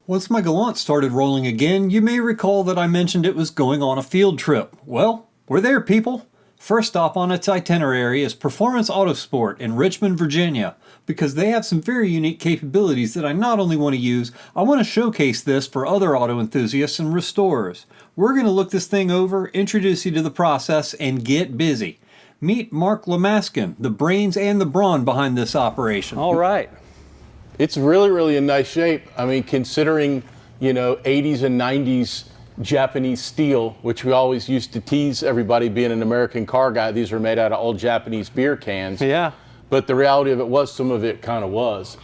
Once my Galant started rolling again, you may recall that I mentioned it was going on a field trip. Well, we're there, people. First stop on its itinerary is Performance Autosport in Richmond, Virginia, because they have some very unique capabilities that I not only want to use, I want to showcase this for other auto enthusiasts and restorers. We're going to look this thing over, introduce you to the process, and get busy. Meet Mark Lamaskin, the brains and the brawn behind this operation. All right. It's really in nice shape. I mean, considering, 80s and 90s Japanese steel, which we always used to tease everybody being an American car guy, these are made out of old Japanese beer cans. Yeah. But the reality of it was some of it kind of was.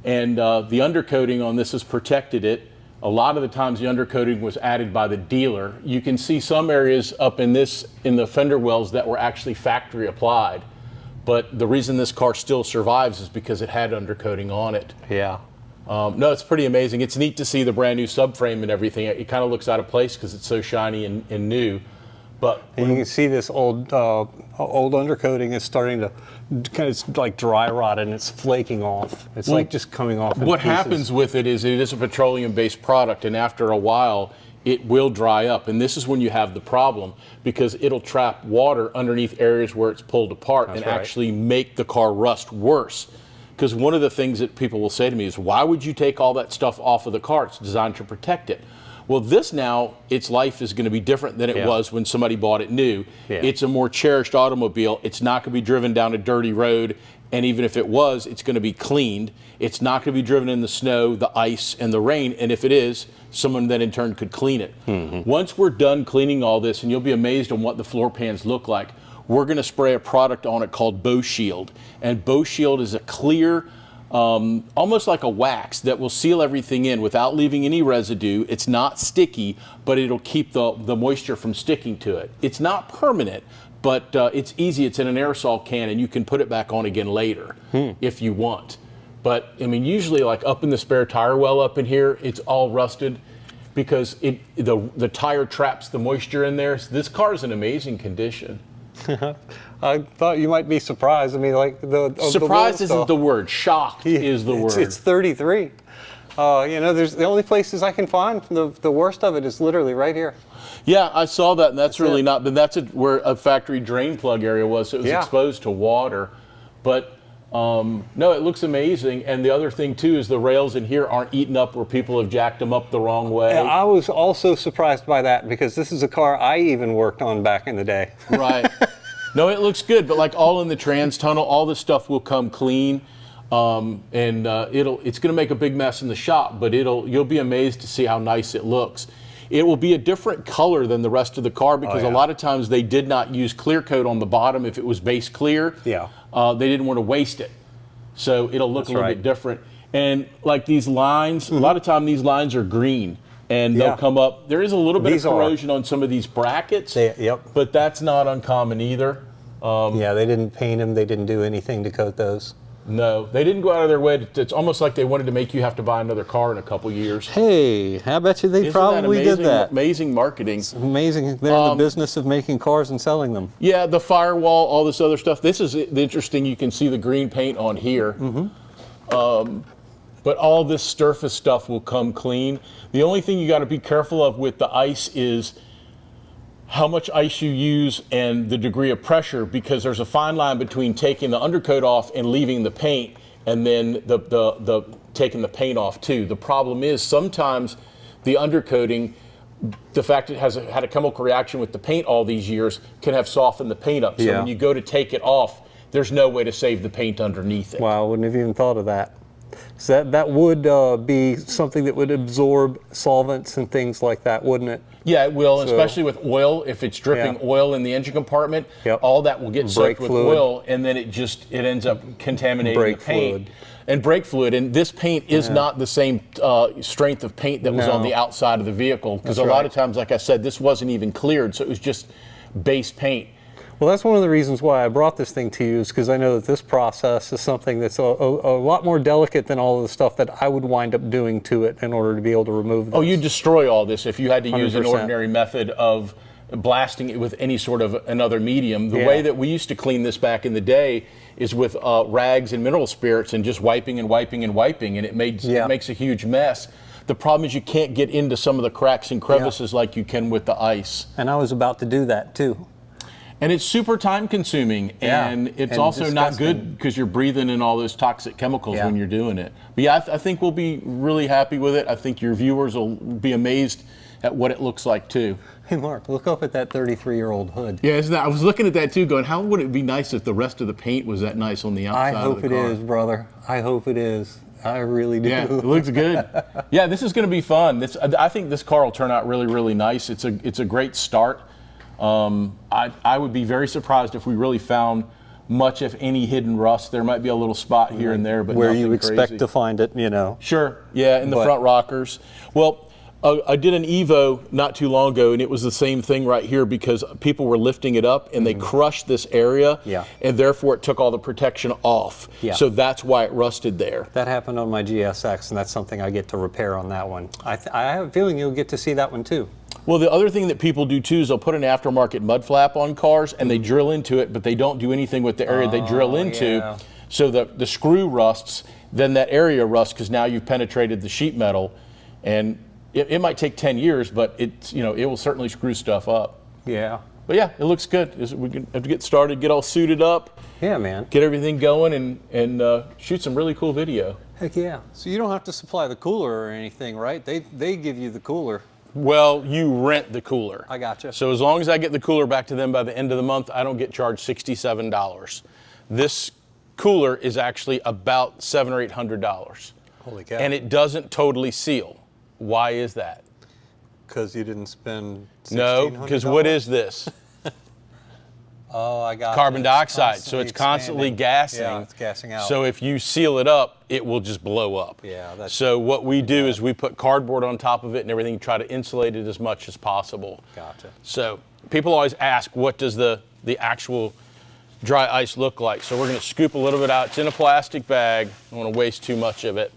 And the undercoating on this has protected it. A lot of the times the undercoating was added by the dealer. You can see some areas up in the fender wells that were actually factory applied. But the reason this car still survives is because it had undercoating on it. Yeah. No, it's pretty amazing. It's neat to see the brand new subframe and everything. It kind of looks out of place because it's so shiny and new. But and you can see this old undercoating is starting to kind of like dry rot and it's flaking off. It's like just coming off in what pieces. happens with it is a petroleum-based product, and after a while, it will dry up, and this is when you have the problem because it'll trap water underneath areas where it's pulled apart and actually make the car rust worse. Because one of the things that people will say to me is, why would you take all that stuff off of the car? It's designed to protect it. Well, this now, its life is going to be different than it was when somebody bought it new. Yeah. It's a more cherished automobile. It's not going to be driven down a dirty road, and even if it was, it's going to be cleaned. It's not going to be driven in the snow, the ice, and the rain, and if it is, someone then in turn could clean it. Mm-hmm. Once we're done cleaning all this, and you'll be amazed on what the floor pans look like, we're going to spray a product on it called Bow Shield. And Bow Shield is a clear, almost like a wax that will seal everything in without leaving any residue. It's not sticky, but it'll keep the moisture from sticking to it. It's not permanent, but it's easy. It's in an aerosol can, and you can put it back on again later if you want. But I mean, usually like up in the spare tire well up in here, it's all rusted because the tire traps the moisture in there. So this car is in amazing condition. I thought you might be surprised. I mean, like surprised isn't the word. Shocked is the word. It's 33. There's the only places I can find the worst of it is literally right here. Yeah, I saw that, and that's really not. But that's where a factory drain plug area was. So it was exposed to water, but. No, it looks amazing, and the other thing too is the rails in here aren't eaten up where people have jacked them up the wrong way. Yeah, I was also surprised by that because this is a car I even worked on back in the day. Right. No, it looks good, but like all in the trans tunnel, all this stuff will come clean, and it's going to make a big mess in the shop, but you'll be amazed to see how nice it looks. It will be a different color than the rest of the car because a lot of times they did not use clear coat on the bottom if it was base clear. Yeah. They didn't want to waste it. So it'll look a little bit different. And like these lines, a lot of time these lines are green and they'll come up. There is a little bit of corrosion on some of these brackets, but that's not uncommon either. Yeah, they didn't paint them. They didn't do anything to coat those. No, they didn't go out of their way. It's almost like they wanted to make you have to buy another car in a couple years. Hey, how bet you they probably did that. Amazing marketing. It's amazing. They're in the business of making cars and selling them. Yeah, the firewall, all this other stuff. This is interesting. You can see the green paint on here. Mm-hmm. But all this surface stuff will come clean. The only thing you got to be careful of with the ice is how much ice you use and the degree of pressure, because there's a fine line between taking the undercoat off and leaving the paint, and then the taking the paint off too. The problem is sometimes the undercoating, the fact it has had a chemical reaction with the paint all these years, can have softened the paint up. So when you go to take it off, there's no way to save the paint underneath it. Wow, I wouldn't have even thought of that. So that would be something that would absorb solvents and things like that, wouldn't it? Yeah, it will, especially with oil. If it's dripping oil in the engine compartment, all that will get soaked with oil, and then it ends up contaminating the paint. And brake fluid. And this paint is not the same strength of paint that was on the outside of the vehicle, because a lot of times, like I said, this wasn't even cleared, so it was just base paint. Well, that's one of the reasons why I brought this thing to you, is because I know that this process is something that's a lot more delicate than all of the stuff that I would wind up doing to it in order to be able to remove this. Oh, you'd destroy all this if you had to use 100%. An ordinary method of blasting it with any sort of another medium. The way that we used to clean this back in the day is with rags and mineral spirits and just wiping and wiping and wiping, and it makes a huge mess. The problem is you can't get into some of the cracks and crevices like you can with the ice. And I was about to do that too. And it's super time consuming, and it's also not good because you're breathing in all those toxic chemicals when you're doing it. But yeah, I think we'll be really happy with it. I think your viewers will be amazed at what it looks like too. Hey Mark, look up at that 33-year-old hood. Yeah, I was looking at that too going, how would it be nice if the rest of the paint was that nice on the outside I hope of the car? it is, brother. I hope it is. I really do. Yeah, it looks good. Yeah, this is going to be fun. I think this car will turn out really, really nice. It's a great start. I would be very surprised if we really found much, if any, hidden rust. There might be a little spot here and there, but where nothing you expect crazy. to find it, you know. Sure, yeah, in the front rockers. Well, I did an Evo not too long ago, and it was the same thing right here because people were lifting it up and they crushed this area, and therefore it took all the protection off. Yeah. So that's why it rusted there. That happened on my GSX, and that's something I get to repair on that one. I have a feeling you'll get to see that one too. Well, the other thing that people do too is they'll put an aftermarket mud flap on cars and they drill into it, but they don't do anything with the area they drill into. So the screw rusts, then that area rusts because now you've penetrated the sheet metal, and it might take 10 years, but it will certainly screw stuff up. Yeah. But yeah, it looks good. We can have to get started, get all suited up. Yeah, man. Get everything going and shoot some really cool video. Heck yeah. So you don't have to supply the cooler or anything, right? They give you the cooler. Well, you rent the cooler. I gotcha. So as long as I get the cooler back to them by the end of the month, I don't get charged $67. This cooler is actually about $700 or $800. Holy cow. And it doesn't totally seal. Why is that? Because you didn't spend $1,600? No, because what is this? Oh, I got carbon dioxide. So it's constantly expanding. gassing. Yeah, it's gassing out. So if you seal it up, it will just blow up. Yeah. That's So what we do is we put cardboard on top of it and everything, try to insulate it as much as possible. Gotcha. So people always ask, what does the actual dry ice look like? So we're going to scoop a little bit out. It's in a plastic bag. I don't want to waste too much of it.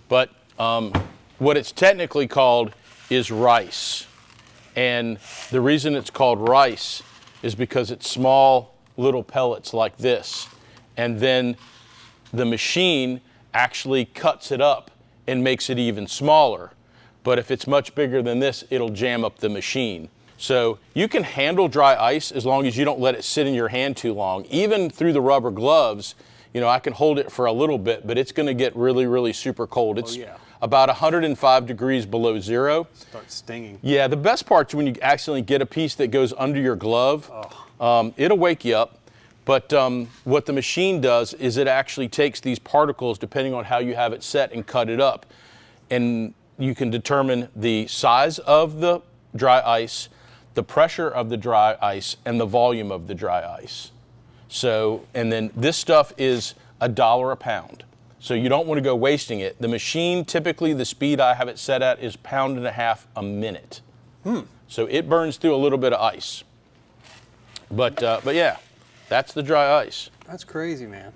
But what it's technically called is rice. And the reason it's called rice is because it's small little pellets like this. And then the machine actually cuts it up and makes it even smaller. But if it's much bigger than this, it'll jam up the machine. So you can handle dry ice as long as you don't let it sit in your hand too long. Even through the rubber gloves, I can hold it for a little bit, but it's gonna get really, really super cold. It's about 105 degrees below zero. Starts stinging. Yeah, the best part's when you accidentally get a piece that goes under your glove. It'll wake you up. But what the machine does is it actually takes these particles, depending on how you have it set, and cut it up. And you can determine the size of the dry ice, the pressure of the dry ice, and the volume of the dry ice. So, and then this stuff is $1 a pound. So you don't want to go wasting it. The machine, typically the speed I have it set at is 1.5 pounds a minute. So it burns through a little bit of ice. But yeah, that's the dry ice. That's crazy, man.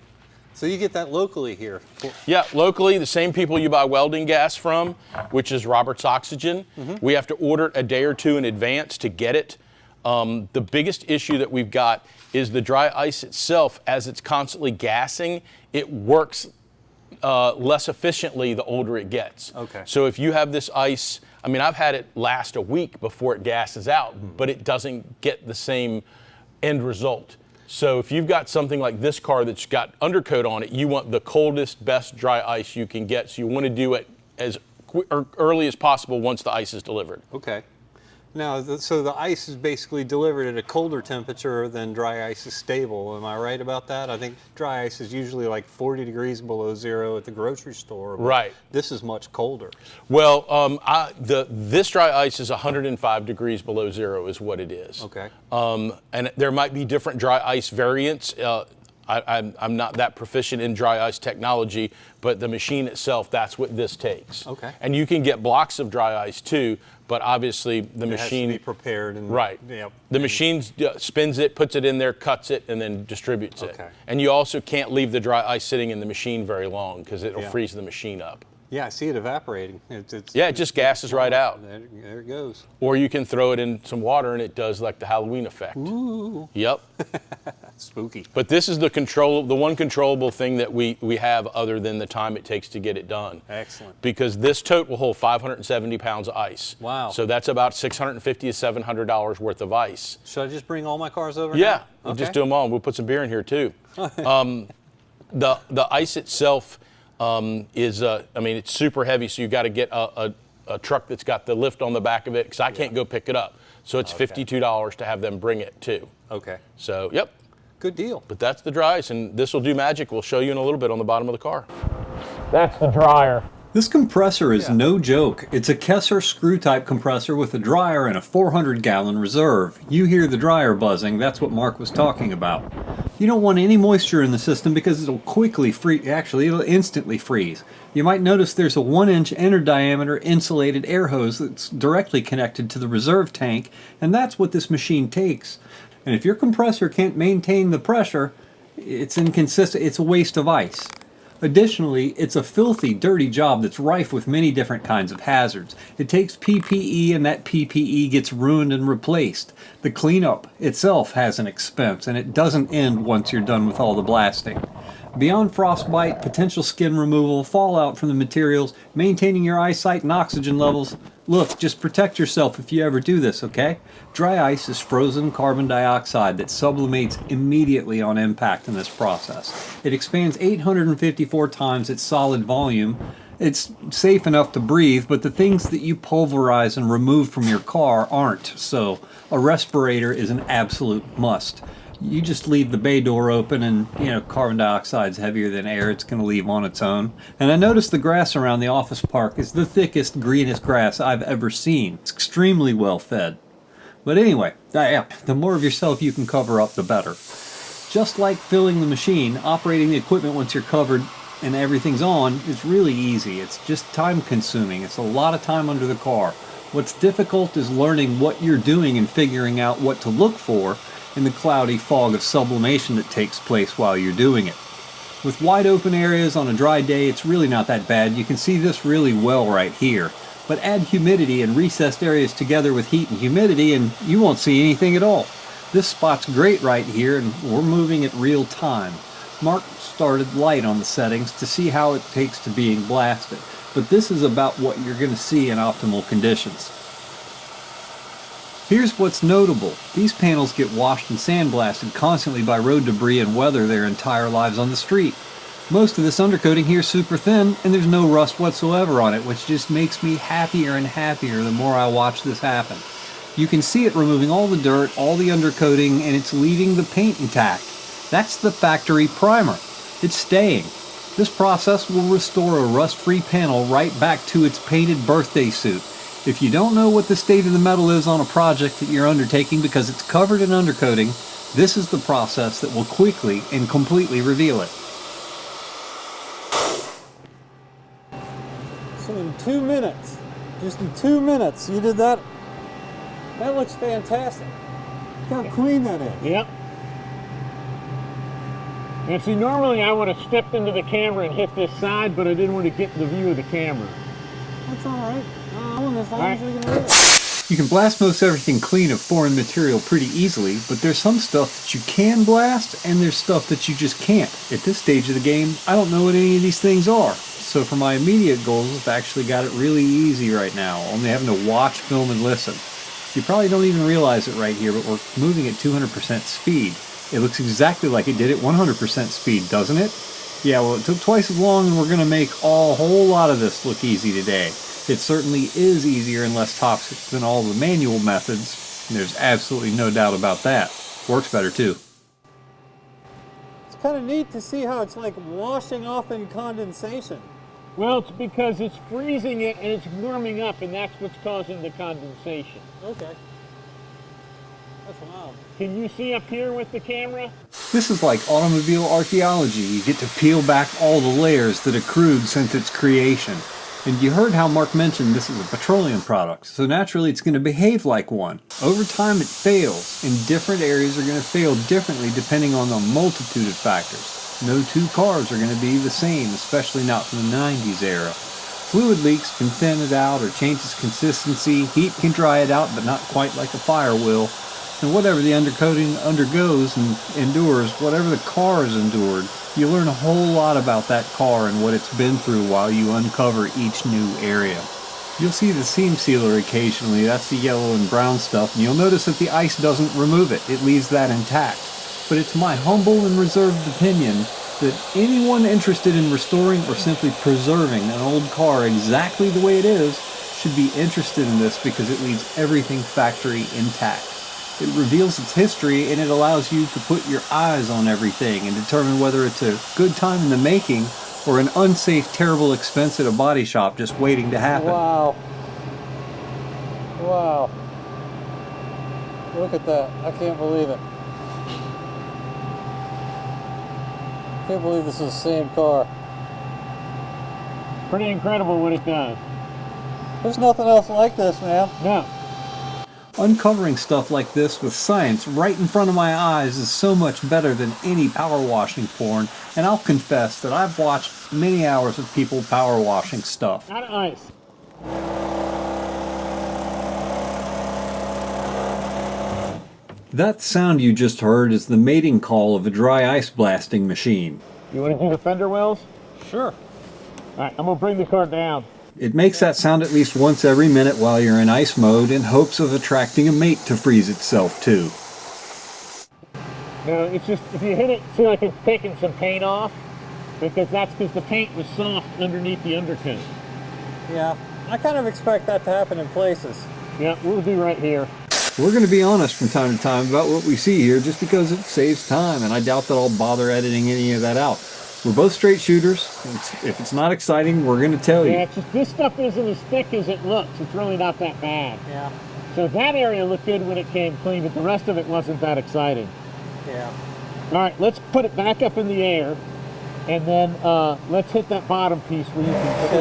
So you get that locally here? Yeah, locally, the same people you buy welding gas from, which is Robert's Oxygen. We have to order it a day or two in advance to get it. The biggest issue that we've got is the dry ice itself, as it's constantly gassing, it works less efficiently the older it gets. Okay. So if you have this ice, I've had it last a week before it gasses out, but it doesn't get the same end result. So if you've got something like this car that's got undercoat on it, you want the coldest, best dry ice you can get. So you want to do it as early as possible once the ice is delivered. Okay. Now, so the ice is basically delivered at a colder temperature than dry ice is stable. Am I right about that? I think dry ice is usually like 40 degrees below zero at the grocery store. But right. This is much colder. Well, this dry ice is 105 degrees below zero is what it is. Okay. And there might be different dry ice variants. I'm not that proficient in dry ice technology, but the machine itself, that's what this takes. Okay. And you can get blocks of dry ice too, but obviously the machine has to be prepared and right. Yep. The machine spins it, puts it in there, cuts it, and then distributes it. Okay. And you also can't leave the dry ice sitting in the machine very long because it'll freeze the machine up. Yeah, I see it evaporating. It just gasses right out. There it goes. Or you can throw it in some water and it does like the Halloween effect. Ooh. Yep. Spooky. But this is the one controllable thing that we have other than the time it takes to get it done. Excellent. Because this tote will hold 570 pounds of ice. Wow. So that's about $650 to $700 worth of ice. Should I just bring all my cars over Yeah, now? we'll Okay. just do them all. We'll put some beer in here too. The ice itself is, I mean, it's super heavy, so you got to get a truck that's got the lift on the back of it, because I can't go pick it up. So it's $52 to have them bring it too. Okay. So, yep. Good deal. But that's the dry ice, and this will do magic. We'll show you in a little bit on the bottom of the car. That's the dryer. This compressor is no joke. It's a Kessler screw-type compressor with a dryer and a 400-gallon reserve. You hear the dryer buzzing, that's what Mark was talking about. You don't want any moisture in the system because it'll quickly freeze. Actually, it'll instantly freeze. You might notice there's a 1-inch inner diameter insulated air hose that's directly connected to the reserve tank, and that's what this machine takes. And if your compressor can't maintain the pressure, it's inconsistent. It's a waste of ice. Additionally, it's a filthy, dirty job that's rife with many different kinds of hazards. It takes PPE, and that PPE gets ruined and replaced. The cleanup itself has an expense, and it doesn't end once you're done with all the blasting. Beyond frostbite, potential skin removal, fallout from the materials, maintaining your eyesight and oxygen levels, look, just protect yourself if you ever do this, okay? Dry ice is frozen carbon dioxide that sublimates immediately on impact in this process. It expands 854 times its solid volume. It's safe enough to breathe, but the things that you pulverize and remove from your car aren't, so a respirator is an absolute must. You just leave the bay door open and, you know, carbon dioxide's heavier than air. It's going to leave on its own. And I noticed the grass around the office park is the thickest, greenest grass I've ever seen. It's extremely well fed. But anyway, the more of yourself you can cover up, the better. Just like filling the machine, operating the equipment once you're covered and everything's on is really easy. It's just time consuming. It's a lot of time under the car. What's difficult is learning what you're doing and figuring out what to look for in the cloudy fog of sublimation that takes place while you're doing it. With wide open areas on a dry day, it's really not that bad. You can see this really well right here. But add humidity and recessed areas together with heat and humidity and you won't see anything at all. This spot's great right here, and we're moving at real time. Mark started light on the settings to see how it takes to being blasted, but this is about what you're going to see in optimal conditions. Here's what's notable. These panels get washed and sandblasted constantly by road debris and weather their entire lives on the street. Most of this undercoating here is super thin, and there's no rust whatsoever on it, which just makes me happier and happier the more I watch this happen. You can see it removing all the dirt, all the undercoating, and it's leaving the paint intact. That's the factory primer. It's staying. This process will restore a rust-free panel right back to its painted birthday suit. If you don't know what the state of the metal is on a project that you're undertaking because it's covered in undercoating, this is the process that will quickly and completely reveal it. So in 2 minutes, just in 2 minutes, you did that. That looks fantastic. Look how clean that is. Yep. And see, normally I would have stepped into the camera and hit this side, but I didn't want to get the view of the camera. That's all right. As long as we can read it. You can blast most everything clean of foreign material pretty easily, but there's some stuff that you can blast, and there's stuff that you just can't. At this stage of the game, I don't know what any of these things are. So for my immediate goals, I've actually got it really easy right now, only having to watch, film, and listen. You probably don't even realize it right here, but we're moving at 200% speed. It looks exactly like it did at 100% speed, doesn't it? Yeah, well, it took twice as long, and we're going to make a whole lot of this look easy today. It certainly is easier and less toxic than all the manual methods, and there's absolutely no doubt about that. Works better too. It's kind of neat to see how it's like washing off in condensation. Well, it's because it's freezing it and it's warming up, and that's what's causing the condensation. Okay. That's wild. Can you see up here with the camera? This is like automobile archaeology. You get to peel back all the layers that accrued since its creation. And you heard how Mark mentioned this is a petroleum product, so naturally it's going to behave like one. Over time it fails, and different areas are going to fail differently depending on a multitude of factors. No two cars are going to be the same, especially not from the 90s era. Fluid leaks can thin it out or change its consistency, heat can dry it out but not quite like a fire will. And whatever the undercoating undergoes and endures, whatever the car has endured, you learn a whole lot about that car and what it's been through while you uncover each new area. You'll see the seam sealer occasionally, that's the yellow and brown stuff, and you'll notice that the ice doesn't remove it, it leaves that intact. But it's my humble and reserved opinion that anyone interested in restoring or simply preserving an old car exactly the way it is should be interested in this because it leaves everything factory intact. It reveals its history and it allows you to put your eyes on everything and determine whether it's a good time in the making or an unsafe, terrible expense at a body shop just waiting to happen. Wow. Wow. Look at that. I can't believe it. I can't believe this is the same car. Pretty incredible what it does. There's nothing else like this, man. No. Uncovering stuff like this with science right in front of my eyes is so much better than any power washing porn, and I'll confess that I've watched many hours of people power washing stuff. Out of ice. That sound you just heard is the mating call of a dry ice blasting machine. You want to do the fender wells? Sure. All right, I'm going to bring the car down. It makes that sound at least once every minute while you're in ice mode in hopes of attracting a mate to freeze itself to. No, it's just, if you hit it, see like it's taking some paint off, because the paint was soft underneath the undercoat. Yeah, I kind of expect that to happen in places. Yeah, we'll do right here. We're going to be honest from time to time about what we see here just because it saves time, and I doubt that I'll bother editing any of that out. We're both straight shooters. If it's not exciting, we're going to tell you. Yeah, it's just this stuff isn't as thick as it looks. It's really not that bad. Yeah. So that area looked good when it came clean, but the rest of it wasn't that exciting. Yeah. All right, let's put it back up in the air, and then let's hit that bottom piece where you can see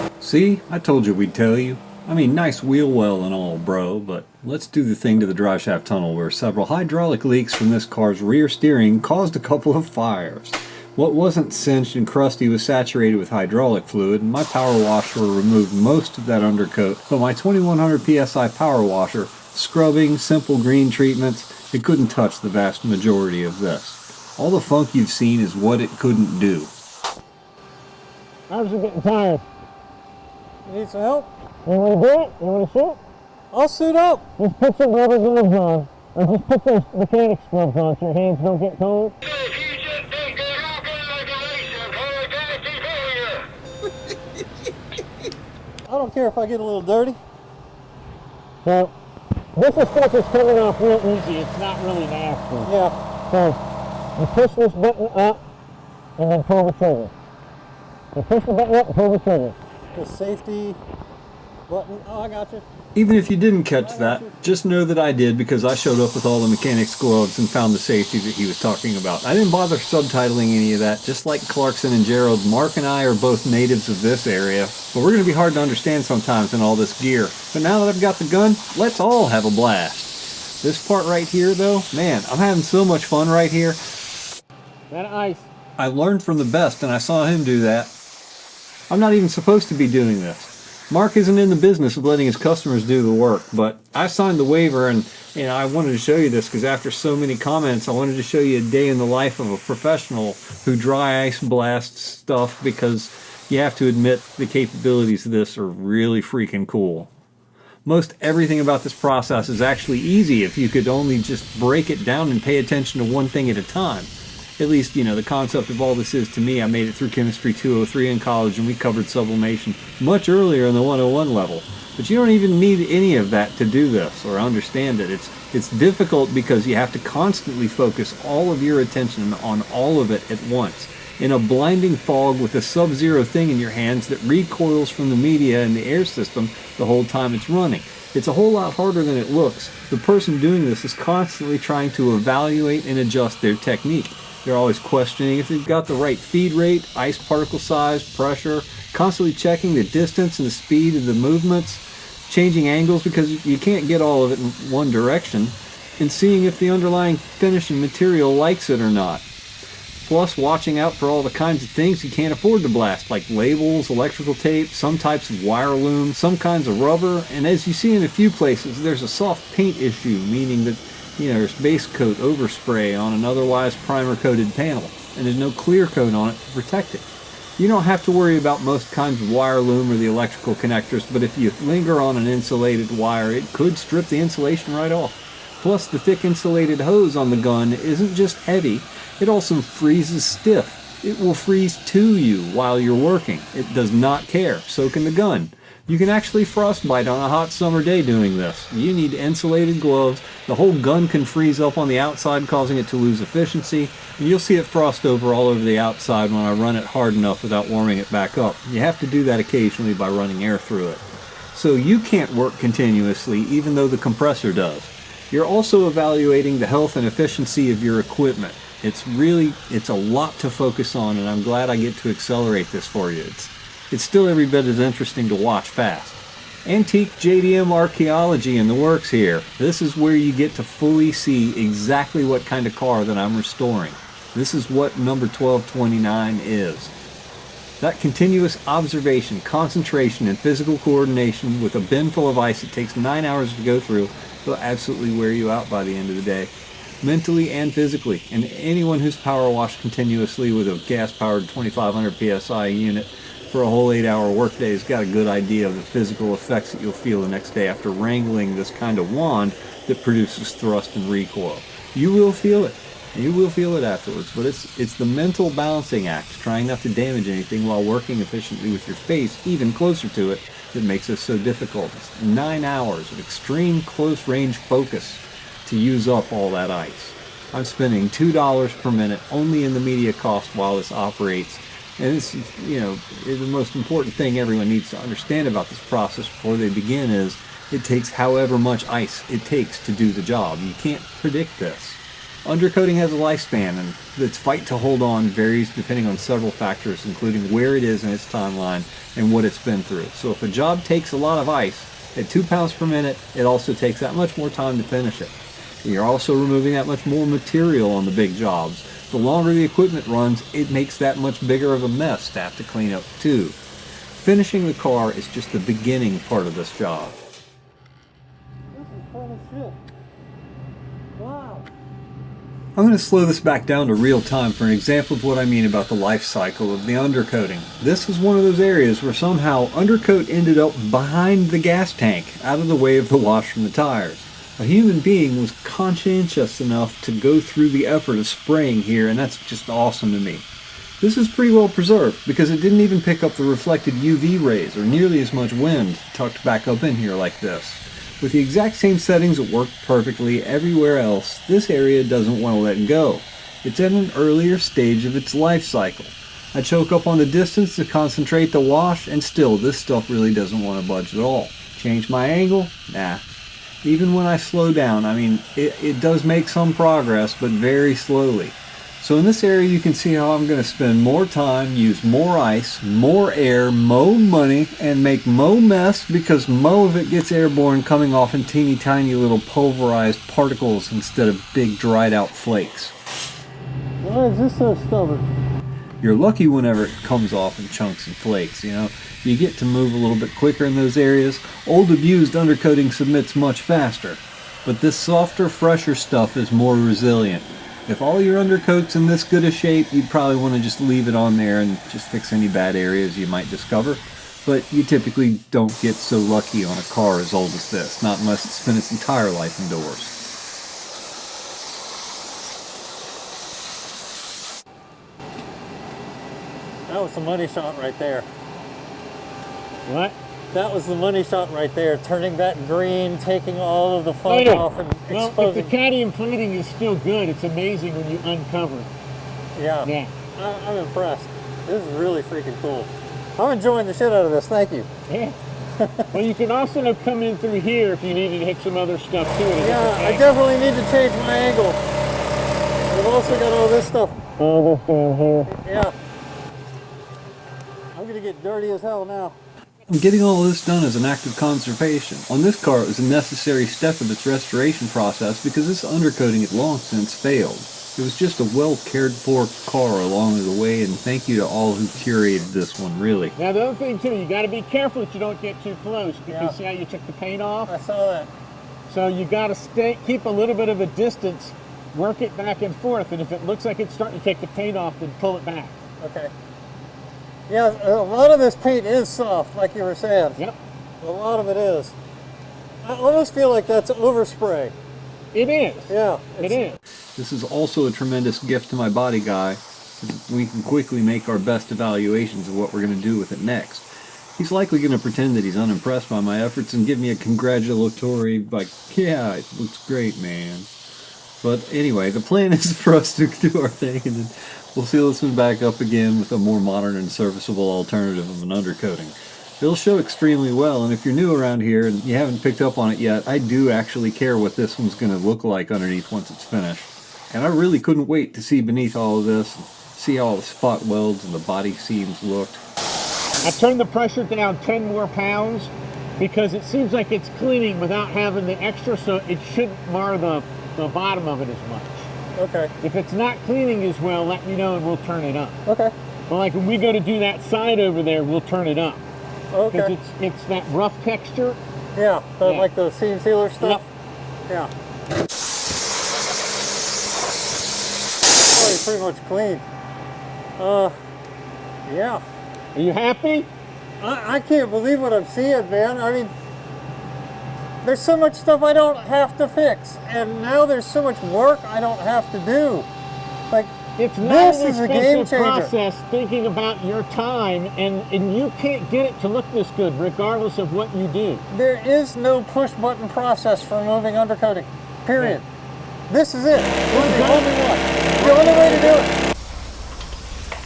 it. See? I told you we'd tell you. I mean, nice wheel well and all, bro, but let's do the thing to the driveshaft tunnel where several hydraulic leaks from this car's rear steering caused a couple of fires. What wasn't cinched and crusty was saturated with hydraulic fluid, and my power washer removed most of that undercoat, but my 2100 psi power washer, scrubbing, simple green treatments, it couldn't touch the vast majority of this. All the funk you've seen is what it couldn't do. Arms are getting tired. You need some help? You want to do it? You want to shoot? I'll suit up. Just put some rubber gloves on, or just put those mechanics gloves on so your hands don't get cold. I don't care if I get a little dirty. So, this is stuff that's coming off real easy. It's not really nasty. Yeah. So, you push this button up, and then pull the trigger. You push the button up and pull the trigger. The safety button. Oh, I got you. Even if you didn't catch that, just know that I did because I showed up with all the mechanics gloves and found the safety that he was talking about. I didn't bother subtitling any of that. Just like Clarkson and Gerald, Mark and I are both natives of this area, but we're going to be hard to understand sometimes in all this gear. But now that I've got the gun, let's all have a blast. This part right here though, man, I'm having so much fun right here. That ice. I learned from the best and I saw him do that. I'm not even supposed to be doing this. Mark isn't in the business of letting his customers do the work, but I signed the waiver and I wanted to show you this because after so many comments, I wanted to show you a day in the life of a professional who dry ice blasts stuff because you have to admit the capabilities of this are really freaking cool. Most everything about this process is actually easy if you could only just break it down and pay attention to one thing at a time. At least, the concept of all this is to me. I made it through Chemistry 203 in college and we covered sublimation much earlier in the 101 level. But you don't even need any of that to do this or understand it. It's difficult because you have to constantly focus all of your attention on all of it at once. In a blinding fog with a sub-zero thing in your hands that recoils from the media and the air system the whole time it's running. It's a whole lot harder than it looks. The person doing this is constantly trying to evaluate and adjust their technique. They're always questioning if they've got the right feed rate, ice particle size, pressure, constantly checking the distance and the speed of the movements, changing angles because you can't get all of it in one direction, and seeing if the underlying finish and material likes it or not. Plus watching out for all the kinds of things you can't afford to blast, like labels, electrical tape, some types of wire loom, some kinds of rubber, and as you see in a few places, there's a soft paint issue, meaning that There's base coat overspray on an otherwise primer coated panel, and there's no clear coat on it to protect it. You don't have to worry about most kinds of wire loom or the electrical connectors, but if you linger on an insulated wire, it could strip the insulation right off. Plus, the thick insulated hose on the gun isn't just heavy, it also freezes stiff. It will freeze to you while you're working. It does not care. So can the gun. You can actually frostbite on a hot summer day doing this. You need insulated gloves. The whole gun can freeze up on the outside, causing it to lose efficiency. And you'll see it frost over all over the outside when I run it hard enough without warming it back up. You have to do that occasionally by running air through it. So you can't work continuously even though the compressor does. You're also evaluating the health and efficiency of your equipment. It's a lot to focus on, and I'm glad I get to accelerate this for you. It's still every bit as interesting to watch fast. Antique JDM archaeology in the works here. This is where you get to fully see exactly what kind of car that I'm restoring. This is what number 1229 is. That continuous observation, concentration, and physical coordination with a bin full of ice that takes 9 hours to go through will absolutely wear you out by the end of the day. Mentally and physically, and anyone who's power washed continuously with a gas-powered 2500 psi unit for a whole 8-hour workday has got a good idea of the physical effects that you'll feel the next day after wrangling this kind of wand that produces thrust and recoil. You will feel it. You will feel it afterwards, but it's the mental balancing act, trying not to damage anything while working efficiently with your face even closer to it, that makes this so difficult. It's 9 hours of extreme close-range focus to use up all that ice. I'm spending $2 per minute only in the media cost while this operates. And this is, the most important thing everyone needs to understand about this process before they begin is it takes however much ice it takes to do the job. You can't predict this. Undercoating has a lifespan, and its fight to hold on varies depending on several factors, including where it is in its timeline and what it's been through. So if a job takes a lot of ice, at 2 pounds per minute, it also takes that much more time to finish it. You're also removing that much more material on the big jobs. The longer the equipment runs, it makes that much bigger of a mess to have to clean up too. Finishing the car is just the beginning part of this job. This is fun as shit. Wow. I'm going to slow this back down to real time for an example of what I mean about the life cycle of the undercoating. This is one of those areas where somehow undercoat ended up behind the gas tank, out of the way of the wash from the tires. A human being was conscientious enough to go through the effort of spraying here, and that's just awesome to me. This is pretty well preserved because it didn't even pick up the reflected UV rays or nearly as much wind tucked back up in here like this. With the exact same settings that worked perfectly everywhere else, this area doesn't want to let go. It's at an earlier stage of its life cycle. I choke up on the distance to concentrate the wash, and still this stuff really doesn't want to budge at all. Change my angle? Nah. Even when I slow down, it does make some progress, but very slowly. So in this area you can see how I'm going to spend more time, use more ice, more air, mo money, and make mo mess because mo of it gets airborne, coming off in teeny tiny little pulverized particles instead of big dried out flakes. Why is this so stubborn? You're lucky whenever it comes off in chunks and flakes, You get to move a little bit quicker in those areas. Old abused undercoating submits much faster, but this softer, fresher stuff is more resilient. If all your undercoat's in this good a shape, you'd probably want to just leave it on there and just fix any bad areas you might discover. But you typically don't get so lucky on a car as old as this, not unless it's spent its entire life indoors. That was the money shot right there. What? That was the money shot right there. Turning that green, taking all of the Oh, fog yeah. off and Well, if exposing. the cadmium plating is still good, it's amazing when you uncover it. Yeah. Yeah. I'm impressed. This is really freaking cool. I'm enjoying the shit out of this. Thank you. Yeah. Well, you can also come in through here if you needed to hit some other stuff too. Yeah, I definitely need to change my angle. We've also got all this stuff. All this down here. Yeah. I'm gonna get dirty as hell now. I'm getting all this done as an act of conservation. On this car, it was a necessary step of its restoration process because this undercoating had long since failed. It was just a well cared for car along the way, and thank you to all who curated this one, really. Now the other thing too, you got to be careful that you don't get too close because Yeah. see how you took the paint off? I saw that. So you got to keep a little bit of a distance, work it back and forth, and if it looks like it's starting to take the paint off, then pull it back. Okay. Yeah, a lot of this paint is soft, like you were saying. Yep. A lot of it is. I almost feel like that's overspray. It is. Yeah. It is. This is also a tremendous gift to my body guy. We can quickly make our best evaluations of what we're going to do with it next. He's likely going to pretend that he's unimpressed by my efforts and give me a congratulatory, like, yeah, it looks great, man. But anyway, the plan is for us to do our thing, and then we'll seal this one back up again with a more modern and serviceable alternative of an undercoating. It'll show extremely well, and if you're new around here and you haven't picked up on it yet, I do actually care what this one's going to look like underneath once it's finished. And I really couldn't wait to see beneath all of this, and see how all the spot welds and the body seams looked. I turned the pressure down 10 more pounds because it seems like it's cleaning without having the extra, so it shouldn't mar the bottom of it as much. Okay. If it's not cleaning as well, let me know and we'll turn it up. Okay. But like when we go to do that side over there, we'll turn it up. Okay. Because it's that rough texture. Yeah, Yeah. like the seam sealer stuff? Yep. Yeah. Oh, you're pretty much clean. Yeah. Are you happy? I can't believe what I'm seeing, man. I mean, there's so much stuff I don't have to fix, and now there's so much work I don't have to do. Like, It's not this an is a game expensive changer. process thinking about your time, and you can't get it to look this good regardless of what you do. There is no push button process for removing undercoating. Period. This is it. This is the only one. The only way to do it.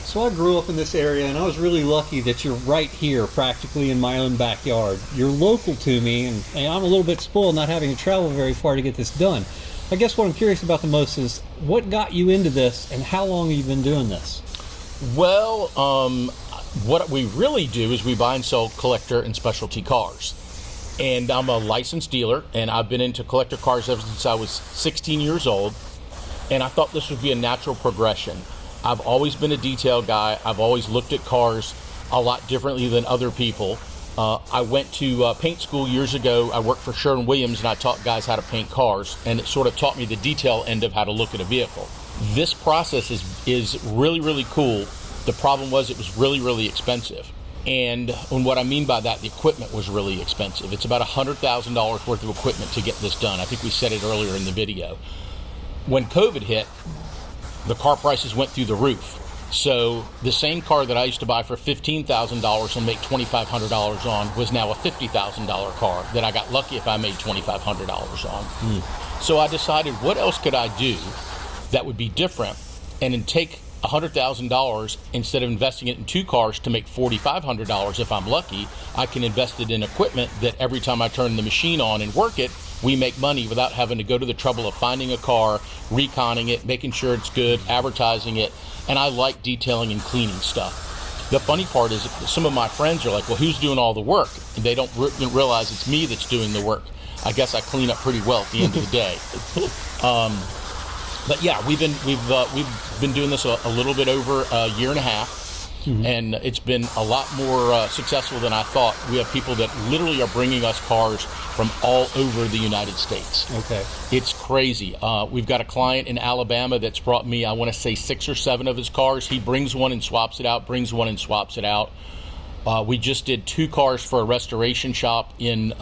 So I grew up in this area, and I was really lucky that you're right here, practically in my own backyard. You're local to me, and I'm a little bit spoiled not having to travel very far to get this done. I guess what I'm curious about the most is what got you into this, and how long have you been doing this? Well, what we really do is we buy and sell collector and specialty cars. And I'm a licensed dealer, and I've been into collector cars ever since I was 16 years old. And I thought this would be a natural progression. I've always been a detail guy. I've always looked at cars a lot differently than other people. I went to paint school years ago. I worked for Sherwin-Williams, and I taught guys how to paint cars, and it sort of taught me the detail end of how to look at a vehicle. This process is really, really cool. The problem was it was really, really expensive. And what I mean by that, the equipment was really expensive. It's about $100,000 worth of equipment to get this done. I think we said it earlier in the video. When COVID hit, the car prices went through the roof. So the same car that I used to buy for $15,000 and make $2,500 on was now a $50,000 car that I got lucky if I made $2,500 on. So I decided, what else could I do that would be different and then take $100,000 instead of investing it in two cars to make $4,500 if I'm lucky. I can invest it in equipment that every time I turn the machine on and work it, we make money without having to go to the trouble of finding a car, reconning it, making sure it's good, advertising it. And I like detailing and cleaning stuff. The funny part is some of my friends are like, well, who's doing all the work? And they don't realize it's me that's doing the work. I guess I clean up pretty well at the end of the day. But yeah, we've been doing this a little bit over a year and a half. And it's been a lot more successful than I thought. We have people that literally are bringing us cars from all over the United States. Okay. It's crazy. We've got a client in Alabama that's brought me, I want to say 6 or 7 of his cars. He brings one and swaps it out, brings one and swaps it out. We just did 2 cars for a restoration shop in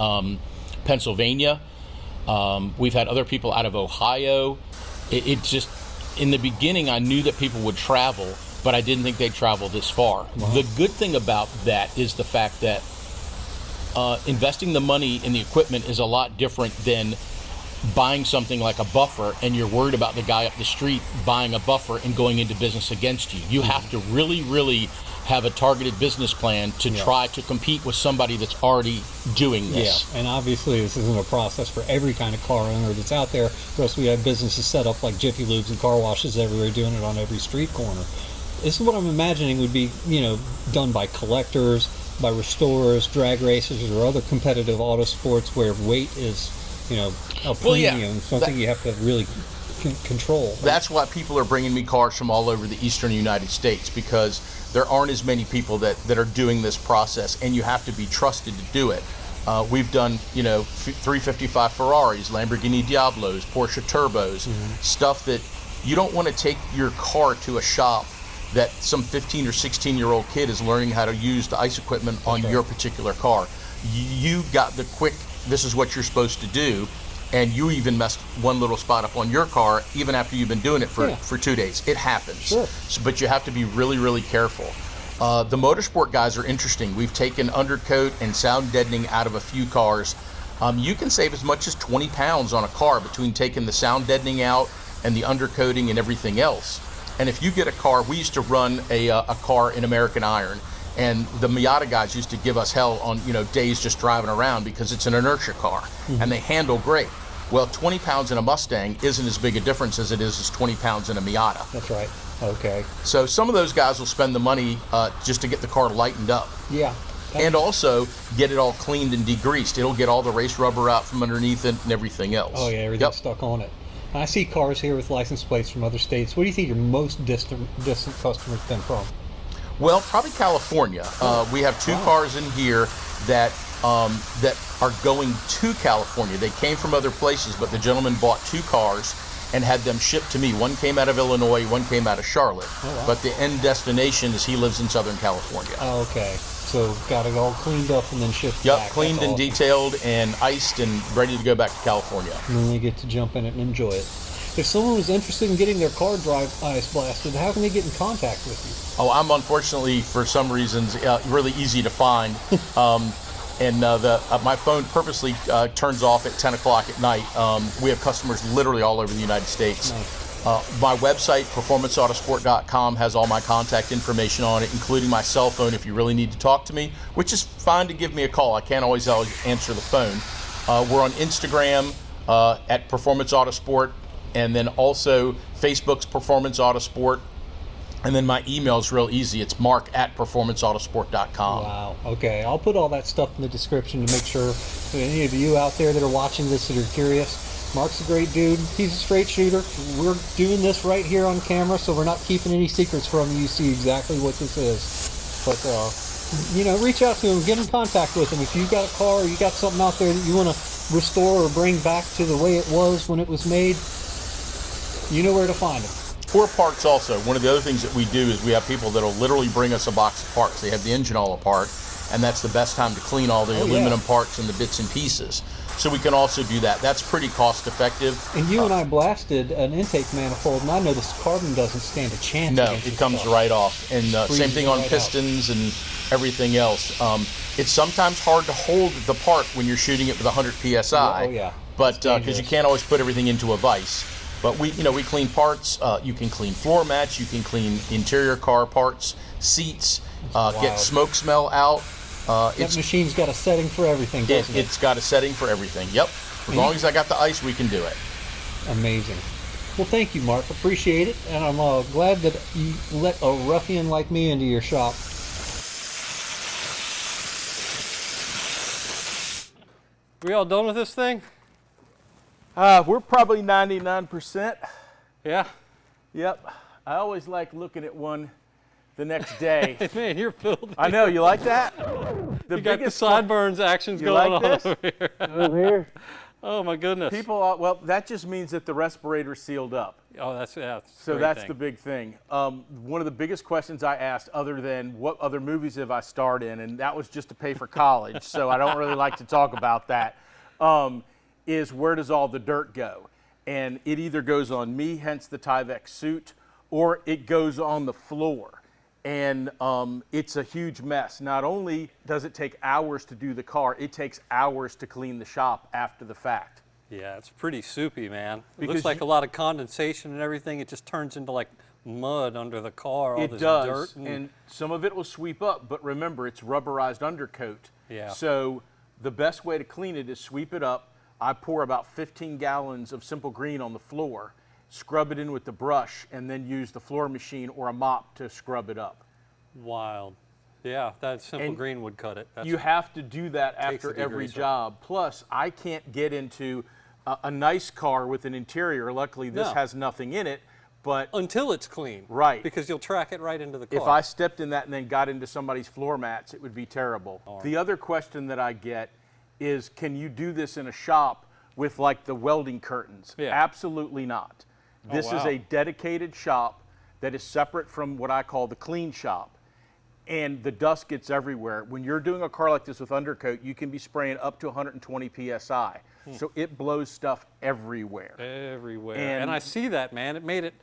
Pennsylvania. We've had other people out of Ohio. It just, in the beginning, I knew that people would travel, but I didn't think they'd travel this far. Wow. The good thing about that is the fact that investing the money in the equipment is a lot different than buying something like a buffer and you're worried about the guy up the street buying a buffer and going into business against you. You have to really, really have a targeted business plan to try to compete with somebody that's already doing this. Yeah, and obviously this isn't a process for every kind of car owner that's out there. Of course, we have businesses set up like Jiffy Lubes and car washes everywhere, doing it on every street corner. This is what I'm imagining would be, done by collectors, by restorers, drag racers, or other competitive auto sports where weight is, a premium, something you have to really control. That's why people are bringing me cars from all over the eastern United States, because there aren't as many people that are doing this process, and you have to be trusted to do it. We've done, 355 Ferraris, Lamborghini Diablos, Porsche Turbos, stuff that you don't want to take your car to a shop that some 15 or 16-year-old kid is learning how to use the ice equipment on your particular car. You got the quick, this is what you're supposed to do, and you even messed one little spot up on your car even after you've been doing it for 2 days. It happens. Sure. But you have to be really, really careful. The motorsport guys are interesting. We've taken undercoat and sound deadening out of a few cars. You can save as much as 20 pounds on a car between taking the sound deadening out and the undercoating and everything else. And if you get a car, we used to run a car in American Iron, and the Miata guys used to give us hell on days just driving around because it's an inertia car, and they handle great. Well, 20 pounds in a Mustang isn't as big a difference as it is as 20 pounds in a Miata. That's right. Okay. So some of those guys will spend the money just to get the car lightened up. Yeah. And also get it all cleaned and degreased. It'll get all the race rubber out from underneath it and everything else. Oh yeah, everything's stuck on it. I see cars here with license plates from other states. What do you think your most distant customer's been from? Well, probably California. We have two cars in here that are going to California. They came from other places, but the gentleman bought two cars and had them shipped to me. One came out of Illinois, one came out of Charlotte. Oh, wow. But the end destination is he lives in Southern California. Oh, okay. So got it all cleaned up and then shipped Yep, back. cleaned and detailed and iced and ready to go back to California. And then you get to jump in it and enjoy it. If someone was interested in getting their car ice blasted, how can they get in contact with you? Oh, I'm unfortunately, for some reasons, really easy to find. And my phone purposely turns off at 10 o'clock at night. We have customers literally all over the United States. Nice. My website, performanceautosport.com, has all my contact information on it, including my cell phone if you really need to talk to me, which is fine to give me a call. I can't always answer the phone. We're on Instagram at Performance Autosport, and then also Facebook's Performance Autosport. And then my email is real easy. It's mark@performanceautosport.com. Wow. Okay. I'll put all that stuff in the description to make sure that any of you out there that are watching this that are curious. Mark's a great dude. He's a straight shooter. We're doing this right here on camera, so we're not keeping any secrets from you. You see exactly what this is. But, reach out to him. Get in contact with him. If you've got a car or you got something out there that you want to restore or bring back to the way it was when it was made, you know where to find him. For parts also, one of the other things that we do is we have people that will literally bring us a box of parts. They have the engine all apart, and that's the best time to clean all the aluminum parts and the bits and pieces. So we can also do that. That's pretty cost effective. And you and I blasted an intake manifold, and I know this carbon doesn't stand a chance. No, it comes right off. And same thing on right pistons and everything else. It's sometimes hard to hold the part when you're shooting it with 100 PSI. Oh, yeah. But because you can't always put everything into a vise. But we clean parts. You can clean floor mats. You can clean interior car parts, seats, get smoke smell out. That machine's got a setting for everything, doesn't it? It's got a setting for everything. Yep. As long as I got the ice, we can do it. Amazing. Well, thank you, Mark. Appreciate it. And I'm glad that you let a ruffian like me into your shop. We all done with this thing? We're probably 99%. Yeah. Yep. I always like looking at one the next day. Man, you're filled. I know, you like that? You got the sideburns actions You going like on this? over here. Over here. Oh my goodness. Well, that just means that the respirator's sealed up. Oh, that's So that's the big thing. One of the biggest questions I asked, other than what other movies have I starred in, and that was just to pay for college, so I don't really like to talk about that, is where does all the dirt go? And it either goes on me, hence the Tyvek suit, or it goes on the floor. And it's a huge mess. Not only does it take hours to do the car, it takes hours to clean the shop after the fact. Yeah, it's pretty soupy, man. It Because looks like a lot of condensation and everything. It just turns into like mud under the car, all It this does, dirt. and some of it will sweep up, but remember, it's rubberized undercoat. Yeah. So the best way to clean it is sweep it up. I pour about 15 gallons of Simple Green on the floor, scrub it in with the brush, and then use the floor machine or a mop to scrub it up. Wild. Yeah, that Simple And Green would cut it. You have to do that Takes after the every degreaser. job. Plus, I can't get into a nice car with an interior. Luckily, this No. has nothing in it, but Until it's clean. Right. Because you'll track it right into the car. if I stepped in that and then got into somebody's floor mats, it would be terrible. The other question that I get is, can you do this in a shop with like the welding curtains? Yeah. Absolutely not. This is wow. a dedicated shop that is separate from what I call the clean shop. And the dust gets everywhere. When you're doing a car like this with Undercoat, you can be spraying up to 120 PSI. So it blows stuff everywhere. Everywhere. And- And I see that, man. It made it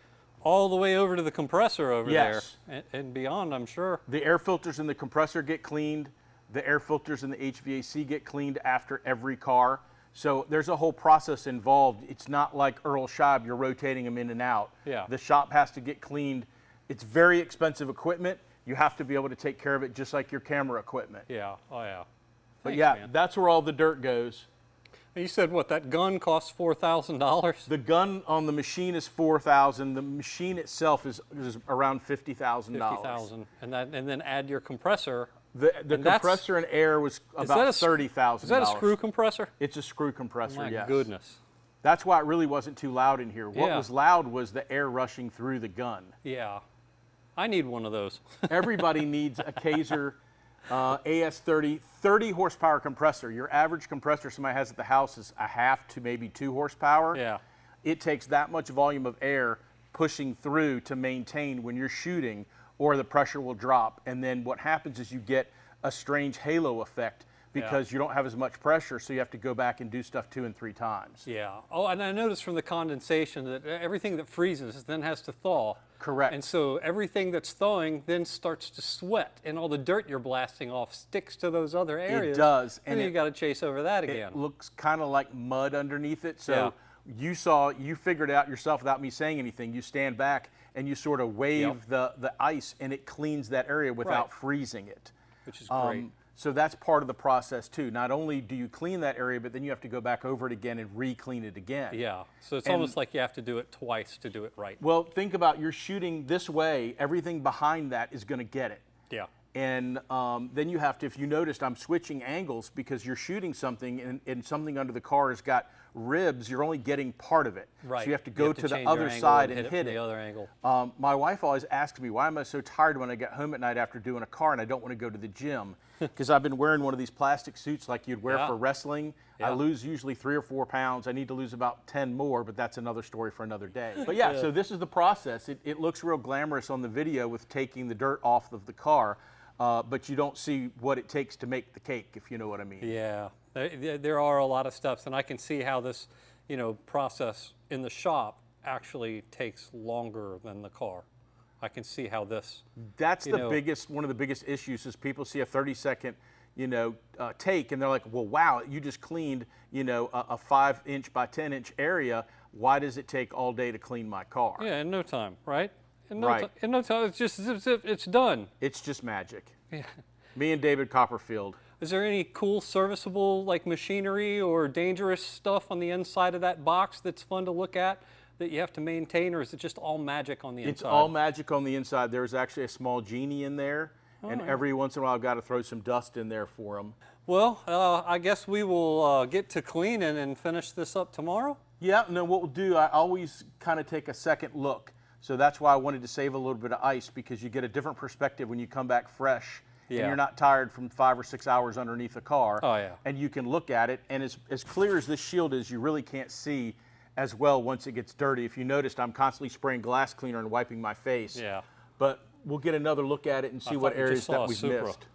all the way over to the compressor over Yes. there and beyond, I'm sure. The air filters in the compressor get cleaned. The air filters in the HVAC get cleaned after every car. So there's a whole process involved. It's not like Earl Scheib, you're rotating them in and out. Yeah. The shop has to get cleaned. It's very expensive equipment. You have to be able to take care of it just like your camera equipment. Yeah, oh yeah. But Thanks, yeah, man. that's where all the dirt goes. You said what, that gun costs $4,000? The gun on the machine is $4,000. The machine itself is around $50,000. $50,000. And then add your compressor. The And that's- compressor and air was Is about that a $30,000. Is that a screw compressor? It's a screw compressor, My yes. goodness. That's why it really wasn't too loud in here. What Yeah. was loud was the air rushing through the gun. Yeah. I need one of those. Everybody needs a Kaiser AS30 30 horsepower compressor. Your average compressor somebody has at the house is a half to maybe 2 horsepower. Yeah. It takes that much volume of air pushing through to maintain when you're shooting, or the pressure will drop. And then what happens is you get a strange halo effect because you don't have as much pressure, so you have to go back and do stuff 2 and 3 times. Yeah. Oh, and I noticed from the condensation that everything that freezes then has to thaw. Correct. And so everything that's thawing then starts to sweat, and all the dirt you're blasting off sticks to those other areas. It does. And then you got to chase over that again. It looks kind of like mud underneath it. So you figured it out yourself without me saying anything. You stand back and you sort of wave the ice, and it cleans that area without freezing it. Which is great. So that's part of the process too. Not only do you clean that area, but then you have to go back over it again and re-clean it again. Yeah. So it's And- almost like you have to do it twice to do it right. Well, think about, you're shooting this way, everything behind that is going to get it. Yeah. And then you have to, if you noticed, I'm switching angles because you're shooting something and something under the car has got ribs, you're only getting part of it. Right. So you have to go to the change other your angle side and hit hit from it. the other angle. My wife always asks me, why am I so tired when I get home at night after doing a car and I don't want to go to the gym? Because I've been wearing one of these plastic suits like you'd wear for wrestling. I lose usually 3 or 4 pounds. I need to lose about 10 more, but that's another story for another day. But yeah, so this is the process. It looks real glamorous on the video with taking the dirt off of the car, but you don't see what it takes to make the cake, if you know what I mean. Yeah. There are a lot of steps, and I can see how this, process in the shop actually takes longer than the car. I can see how this. That's the biggest, one of the biggest issues is people see a 30-second, take, and they're like, well, wow, you just cleaned, a 5-inch by 10-inch area. Why does it take all day to clean my car? Yeah, in no time, right? In Right. In no time, it's just it's done. It's just magic. Yeah. Me and David Copperfield. Is there any cool serviceable like machinery or dangerous stuff on the inside of that box that's fun to look at that you have to maintain, or is it just all magic on the inside? It's all magic on the inside. There's actually a small genie in there, and every once in a while I've got to throw some dust in there for him. Well, I guess we will get to cleaning and finish this up tomorrow. Yeah, no, what we'll do, I always kind of take a second look. So that's why I wanted to save a little bit of ice, because you get a different perspective when you come back fresh. And you're not tired from 5 or 6 hours underneath a car. Oh, yeah. And you can look at it, and as clear as this shield is, you really can't see as well once it gets dirty. If you noticed, I'm constantly spraying glass cleaner and wiping my face. Yeah. But we'll get another look at it and see what thought you areas just saw that a we've Supra. missed.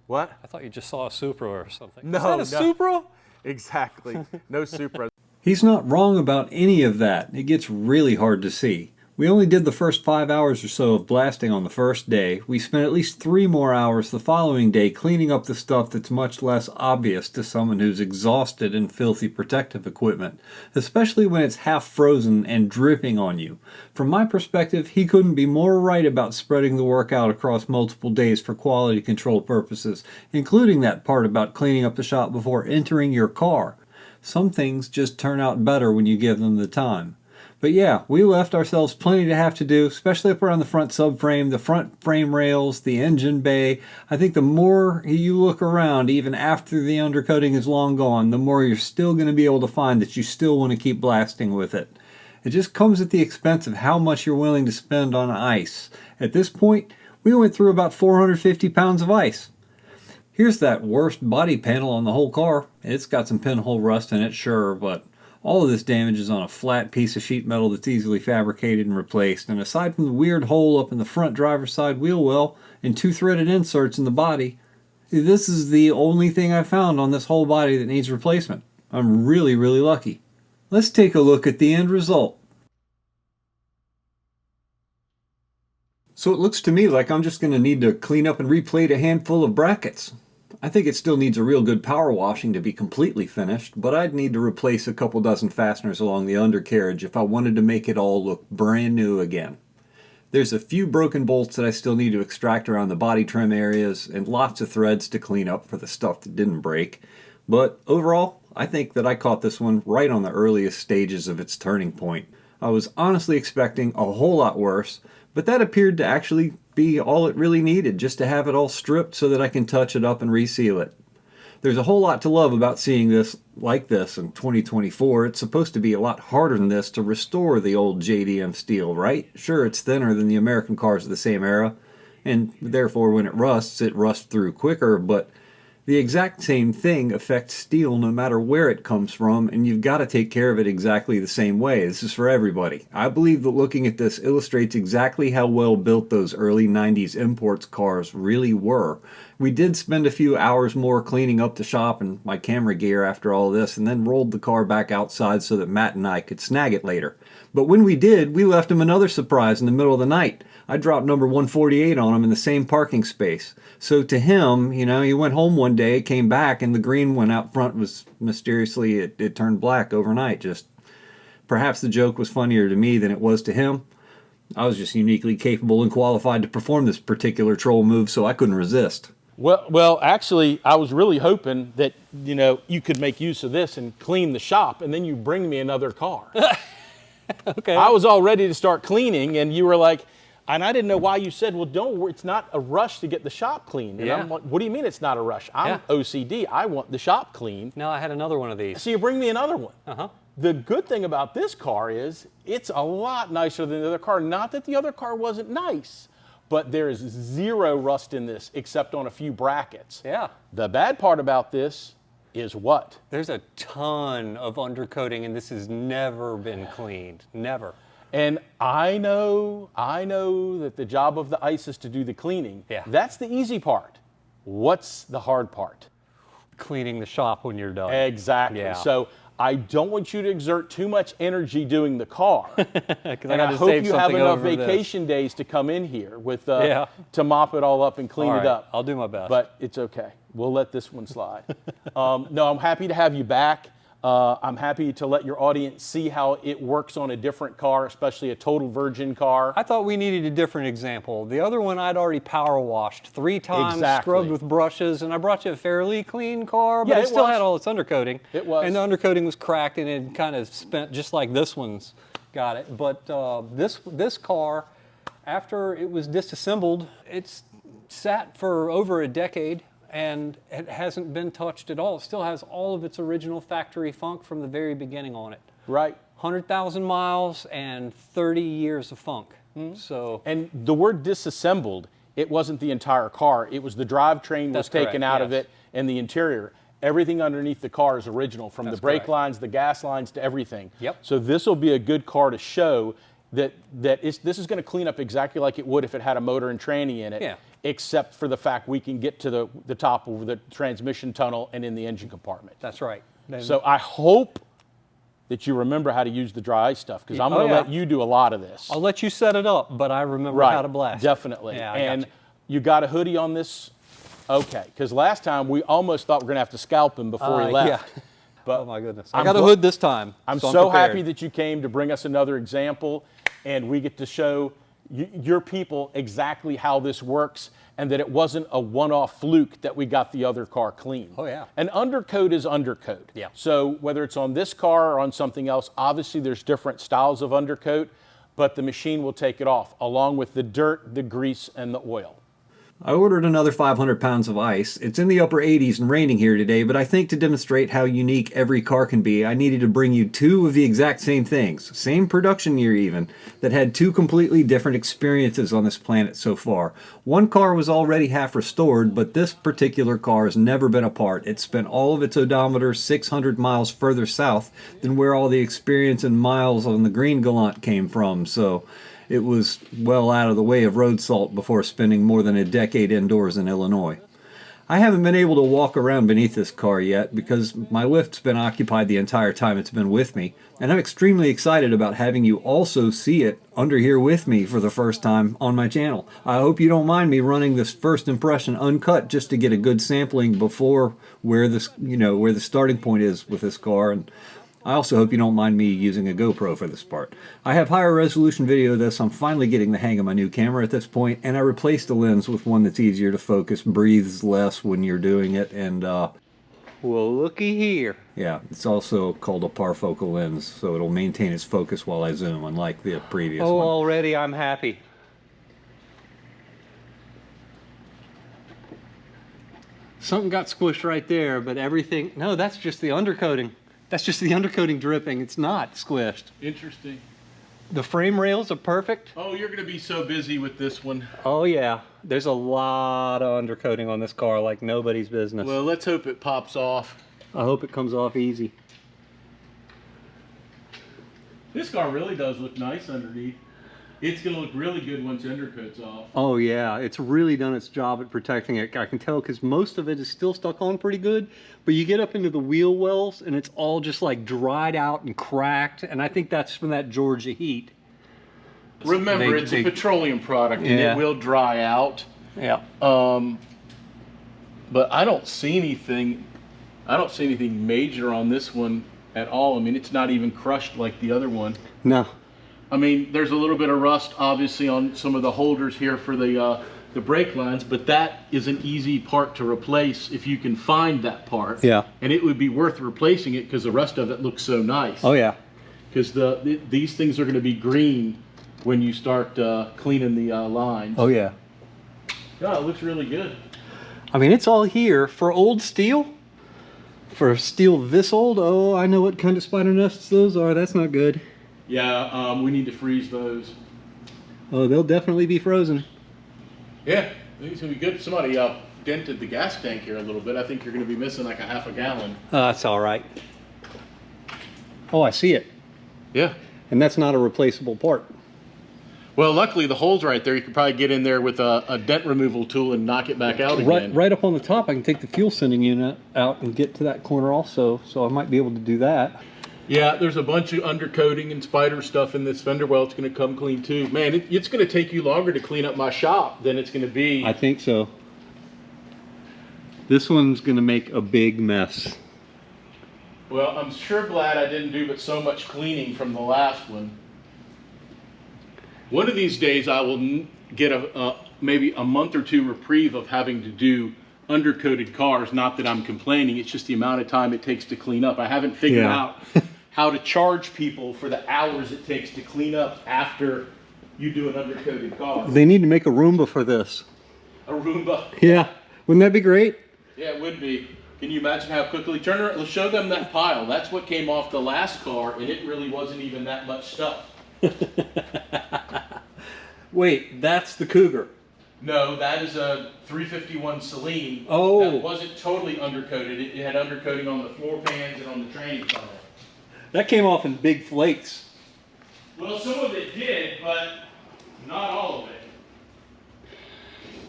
What? I thought you just saw a Supra or something. No, Is that a no. Supra? Exactly. No Supra. He's not wrong about any of that. It gets really hard to see. We only did the first 5 hours or so of blasting on the first day. We spent at least 3 more hours the following day cleaning up the stuff that's much less obvious to someone who's exhausted in filthy protective equipment, especially when it's half frozen and dripping on you. From my perspective, he couldn't be more right about spreading the work out across multiple days for quality control purposes, including that part about cleaning up the shop before entering your car. Some things just turn out better when you give them the time. But yeah, we left ourselves plenty to have to do, especially up around the front subframe, the front frame rails, the engine bay. I think the more you look around, even after the undercoating is long gone, the more you're still going to be able to find that you still want to keep blasting with it. It just comes at the expense of how much you're willing to spend on ice. At this point, we went through about 450 pounds of ice. Here's that worst body panel on the whole car. It's got some pinhole rust in it, sure, but all of this damage is on a flat piece of sheet metal that's easily fabricated and replaced, and aside from the weird hole up in the front driver's side wheel well and 2 threaded inserts in the body, this is the only thing I found on this whole body that needs replacement. I'm really, really lucky. Let's take a look at the end result. So it looks to me like I'm just going to need to clean up and replate a handful of brackets. I think it still needs a real good power washing to be completely finished, but I'd need to replace a couple dozen fasteners along the undercarriage if I wanted to make it all look brand new again. There's a few broken bolts that I still need to extract around the body trim areas, and lots of threads to clean up for the stuff that didn't break. But overall, I think that I caught this one right on the earliest stages of its turning point. I was honestly expecting a whole lot worse, but that appeared to actually be all it really needed, just to have it all stripped so that I can touch it up and reseal it. There's a whole lot to love about seeing this like this in 2024. It's supposed to be a lot harder than this to restore the old JDM steel, right? Sure, it's thinner than the American cars of the same era, and therefore when it rusts through quicker, but the exact same thing affects steel no matter where it comes from, and you've got to take care of it exactly the same way. This is for everybody. I believe that looking at this illustrates exactly how well built those early 90s imports cars really were. We did spend a few hours more cleaning up the shop and my camera gear after all this, and then rolled the car back outside so that Matt and I could snag it later. But when we did, we left him another surprise in the middle of the night. I dropped number 148 on him in the same parking space. So to him, you know, he went home one day, came back, and the green one out front was mysteriously, it turned black overnight. Just perhaps the joke was funnier to me than it was to him. I was just uniquely capable and qualified to perform this particular troll move, so I couldn't resist. Well, actually, I was really hoping that, you know, you could make use of this and clean the shop, and then you bring me another car. Okay. I was all ready to start cleaning, and you were like, and I didn't know why you said, well, don't worry, it's not a rush to get the shop clean. And Yeah. I'm like, what do you mean it's not a rush? I'm OCD. I want the shop clean. No, I had another one of these. So you bring me another one. Uh-huh. The good thing about this car is it's a lot nicer than the other car. Not that the other car wasn't nice, but there is zero rust in this except on a few brackets. Yeah. The bad part about this is what? There's a ton of undercoating, and this has never been cleaned. Never. And I know that the job of the ice is to do the cleaning. Yeah. That's the easy part. What's the hard part? Cleaning the shop when you're done. Exactly. Yeah. So I don't want you to exert too much energy doing the car. And I hope you have enough vacation days to come in here with to mop it all up and clean it up. I'll do my best. But it's okay. We'll let this one slide. No, I'm happy to have you back. I'm happy to let your audience see how it works on a different car, especially a total virgin car. I thought we needed a different example. The other one I'd already power washed 3 times, Exactly. scrubbed with brushes, and I brought you a fairly clean car, but Yeah, it it still was. had all its undercoating. It was. And the undercoating was cracked and it kind of spent just like this one's got it. But this car, after it was disassembled, it's sat for over a decade. And it hasn't been touched at all. It still has all of its original factory funk from the very beginning on it. Right. 100,000 miles and 30 years of funk. So, And the word disassembled, it wasn't the entire car. It was the drivetrain was That's taken correct, out of yes. it and the interior. Everything underneath the car is original, from That's the brake correct. lines, the gas lines, to everything. Yep. So this will be a good car to show that this is going to clean up exactly like it would if it had a motor and tranny in it. Yeah. Except for the fact we can get to the top of the transmission tunnel and in the engine compartment. that's right. So I hope that you remember how to use the dry ice stuff, because I'm going to let you do a lot of this. I'll let you set it up, but I remember how to blast. Definitely. Yeah, I and got you got a hoodie on this? Okay, because last time we almost thought we were going to have to scalp him before he left. Yeah. But Oh my goodness. I'm I got a gl- hood this time. I'm so so prepared. happy that you came to bring us another example, and we get to show your people exactly how this works, and that it wasn't a one-off fluke that we got the other car clean. Oh, yeah. An undercoat is undercoat. Yeah. So whether it's on this car or on something else, obviously there's different styles of undercoat, but the machine will take it off, along with the dirt, the grease, and the oil. I ordered another 500 pounds of ice. It's in the upper 80s and raining here today, but I think to demonstrate how unique every car can be, I needed to bring you two of the exact same things, same production year even, that had two completely different experiences on this planet so far. One car was already half restored, but this particular car has never been apart. It spent all of its odometer 600 miles further south than where all the experience and miles on the Green Gallant came from, so it was well out of the way of road salt before spending more than a decade indoors in Illinois. I haven't been able to walk around beneath this car yet because my lift's been occupied the entire time it's been with me, and I'm extremely excited about having you also see it under here with me for the first time on my channel. I hope you don't mind me running this first impression uncut just to get a good sampling before where this, where the starting point is with this car, and I also hope you don't mind me using a GoPro for this part. I have higher resolution video of this. I'm finally getting the hang of my new camera at this point, and I replaced the lens with one that's easier to focus, breathes less when you're doing it, and Well, looky here. yeah, it's also called a parfocal lens, so it'll maintain its focus while I zoom, unlike the previous Oh, one. already I'm happy. Something got squished right there, but everything, no, that's just the undercoating. That's just the undercoating dripping. It's not squished. Interesting. The frame rails are perfect. Oh, you're going to be so busy with this one. Oh yeah, there's a lot of undercoating on this car like nobody's business. Well, let's hope it pops off. I hope it comes off easy. This car really does look nice underneath. It's going to look really good once the undercoat's off. Oh yeah, it's really done its job at protecting it. I can tell because most of it is still stuck on pretty good, but you get up into the wheel wells and it's all just like dried out and cracked, and I think that's from that Georgia heat. Remember, it's a petroleum product and Yeah. it will dry out. Yeah. But I don't see anything. I don't see anything major on this one at all. I mean, it's not even crushed like the other one. No. I mean, there's a little bit of rust, obviously, on some of the holders here for the brake lines, but that is an easy part to replace if you can find that part. Yeah. And it would be worth replacing it because the rest of it looks so nice. Oh yeah. Because these things are going to be green when you start cleaning the lines. Oh yeah. Yeah, it looks really good. I mean, it's all here for old steel. For steel this old, oh, I know what kind of spider nests those are. That's not good. Yeah, we need to freeze those. Oh, they'll definitely be frozen. Yeah, I think it's going to be good. Somebody dented the gas tank here a little bit. I think you're going to be missing like a half a gallon. That's all right. Oh, I see it. Yeah. And that's not a replaceable part. Well, luckily the hole's right there. You could probably get in there with a dent removal tool and knock it back out again. Right up on the top, I can take the fuel sending unit out and get to that corner also, so I might be able to do that. Yeah, there's a bunch of undercoating and spider stuff in this fender well. It's going to come clean too. Man, it's going to take you longer to clean up my shop than it's going to be. I think so. This one's going to make a big mess. Well, I'm sure glad I didn't do but so much cleaning from the last one. One of these days I will get maybe a month or two reprieve of having to do undercoated cars. Not that I'm complaining, it's just the amount of time it takes to clean up. I haven't figured out how to charge people for the hours it takes to clean up after you do an undercoated car. They need to make a Roomba for this. A Roomba. Yeah, wouldn't that be great? Yeah, it would be. Can you imagine how quickly? Turn around, let's show them that pile. That's what came off the last car, and it really wasn't even that much stuff. Wait, that's the Cougar. No, that is a 351 Celine. Oh. That wasn't totally undercoated. It had undercoating on the floor pans and on the training tunnel. That came off in big flakes. Well, some of it did, but not all of it.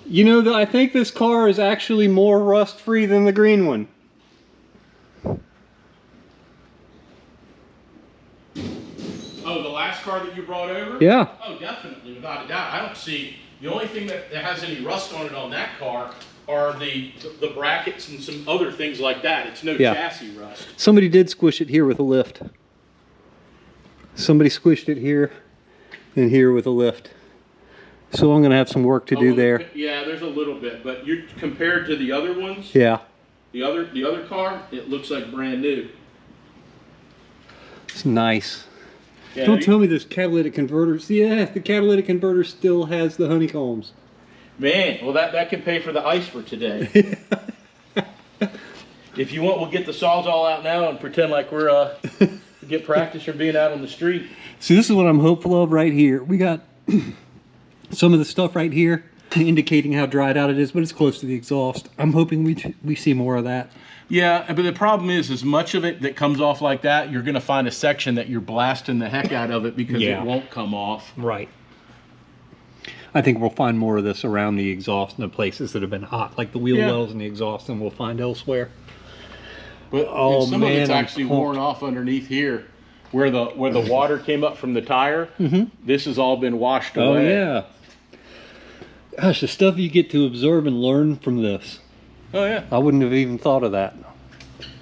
You know, I think this car is actually more rust-free than the green one. Oh, the last car that you brought over? Yeah. Oh, definitely, without a doubt. I don't see, the only thing that has any rust on it on that car are the brackets and some other things like that. It's no chassis rust. Somebody did squish it here with a lift. Somebody squished it here and here with a lift. So I'm going to have some work to do there. Yeah, there's a little bit, but you compared to the other ones, Yeah. the other car, it looks like brand new. It's nice. Yeah, Don't tell me there's catalytic converters. Yeah, the catalytic converter still has the honeycombs. Man, well that can pay for the ice for today. If you want, we'll get the saws all out now and pretend like we're get practice from being out on the street. See, this is what I'm hopeful of right here. We got some of the stuff right here indicating how dried out it is, but it's close to the exhaust. I'm hoping we see more of that. Yeah, but the problem is much of it that comes off like that, you're going to find a section that you're blasting the heck out of it because it won't come off. Right. I think we'll find more of this around the exhaust in the places that have been hot, like the wheel wells and the exhaust, and we'll find elsewhere. But some of it's actually worn off underneath here, where the water came up from the tire. This has all been washed away. Oh yeah. Gosh, the stuff you get to absorb and learn from this. Oh yeah. I wouldn't have even thought of that.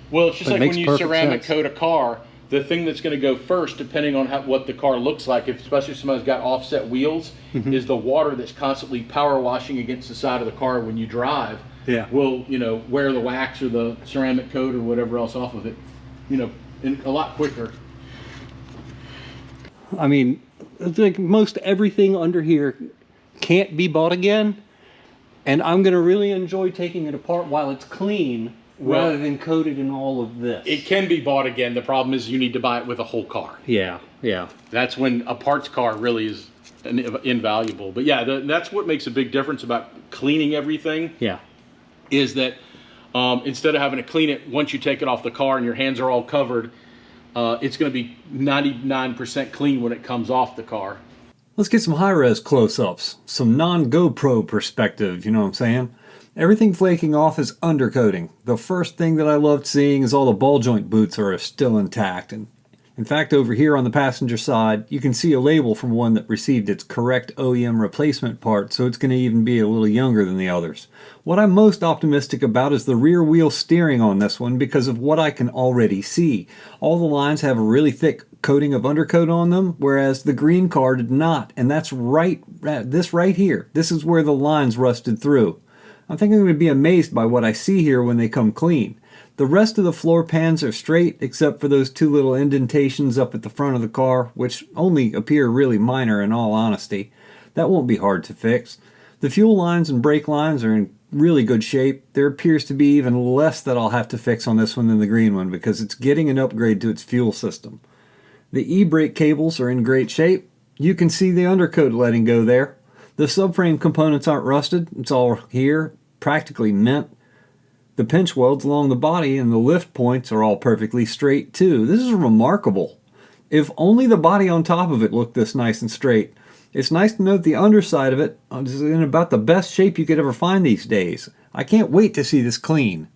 Well, it's just like when you ceramic sense. coat a car, the thing that's going to go first, depending on what the car looks like, especially if somebody's got offset wheels, is the water that's constantly power washing against the side of the car when you drive. Yeah. Will, wear the wax or the ceramic coat or whatever else off of it, a lot quicker. I mean, it's like most everything under here can't be bought again, and I'm going to really enjoy taking it apart while it's clean rather than coated in all of this. It can be bought again. The problem is you need to buy it with a whole car. Yeah, yeah. That's when a parts car really is invaluable. But yeah, that's what makes a big difference about cleaning everything. Yeah. Is that instead of having to clean it once you take it off the car and your hands are all covered, it's going to be 99% clean when it comes off the car. Let's get some high-res close-ups, some non-GoPro perspective, you know what I'm saying? Everything flaking off is undercoating. The first thing that I loved seeing is all the ball joint boots are still intact. And in fact, over here on the passenger side, you can see a label from one that received its correct OEM replacement part, so it's going to even be a little younger than the others. What I'm most optimistic about is the rear wheel steering on this one because of what I can already see. All the lines have a really thick coating of undercoat on them, whereas the green car did not, and that's this right here. This is where the lines rusted through. I think I'm going to be amazed by what I see here when they come clean. The rest of the floor pans are straight, except for those two little indentations up at the front of the car, which only appear really minor in all honesty. That won't be hard to fix. The fuel lines and brake lines are in really good shape. There appears to be even less that I'll have to fix on this one than the green one, because it's getting an upgrade to its fuel system. The e-brake cables are in great shape. You can see the undercoat letting go there. The subframe components aren't rusted. It's all here, practically mint. The pinch welds along the body and the lift points are all perfectly straight too. This is remarkable. If only the body on top of it looked this nice and straight. It's nice to note the underside of it is in about the best shape you could ever find these days. I can't wait to see this clean.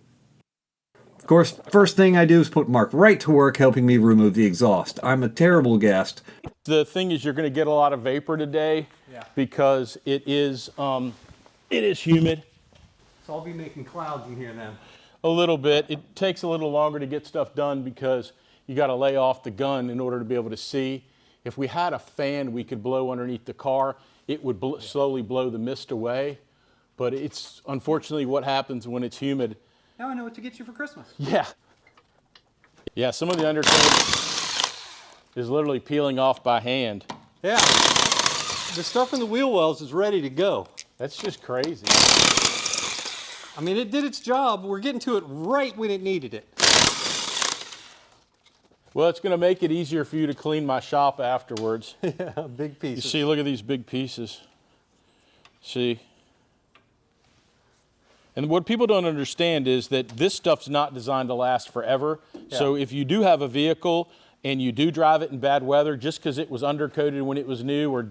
Of course, first thing I do is put Mark right to work helping me remove the exhaust. I'm a terrible guest. The thing is, you're going to get a lot of vapor today because it is humid. So I'll be making clouds in here then. A little bit. It takes a little longer to get stuff done because you got to lay off the gun in order to be able to see. If we had a fan we could blow underneath the car, it would slowly blow the mist away. But it's unfortunately what happens when it's humid. Now I know what to get you for Christmas. Yeah. Yeah, some of the undercoat is literally peeling off by hand. Yeah. The stuff in the wheel wells is ready to go. That's just crazy. I mean, it did its job. We're getting to it right when it needed it. Well, it's going to make it easier for you to clean my shop afterwards. Yeah, big pieces. You see, look at these big pieces. See? And what people don't understand is that this stuff's not designed to last forever. Yeah. So if you do have a vehicle and you do drive it in bad weather, just because it was undercoated when it was new or,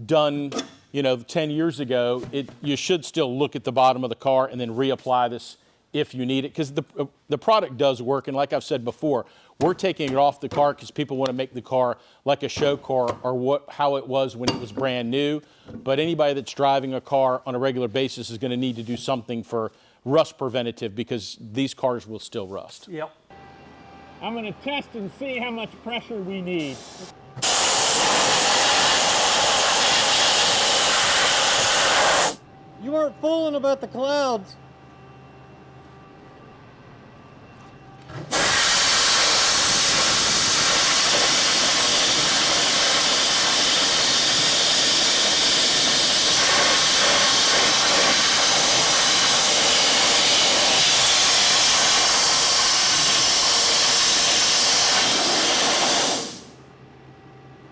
done 10 years ago, you should still look at the bottom of the car and then reapply this if you need it, because the product does work. And like I've said before, we're taking it off the car because people want to make the car like a show car or how it was when it was brand new. But anybody that's driving a car on a regular basis is going to need to do something for rust preventative, because these cars will still rust. Yep. I'm going to test and see how much pressure we need. You weren't fooling about the clouds.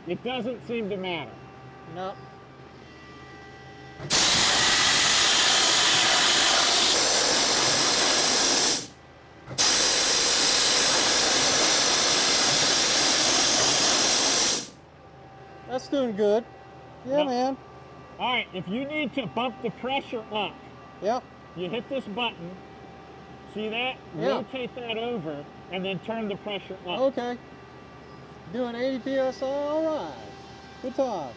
It doesn't seem to matter. No. That's doing good. Yeah, Yep. man. All right, if you need to bump the pressure up, Yep. you hit this button. See that? Yeah. Rotate that over and then turn the pressure up. Okay. Doing 80 psi. All right. Good times.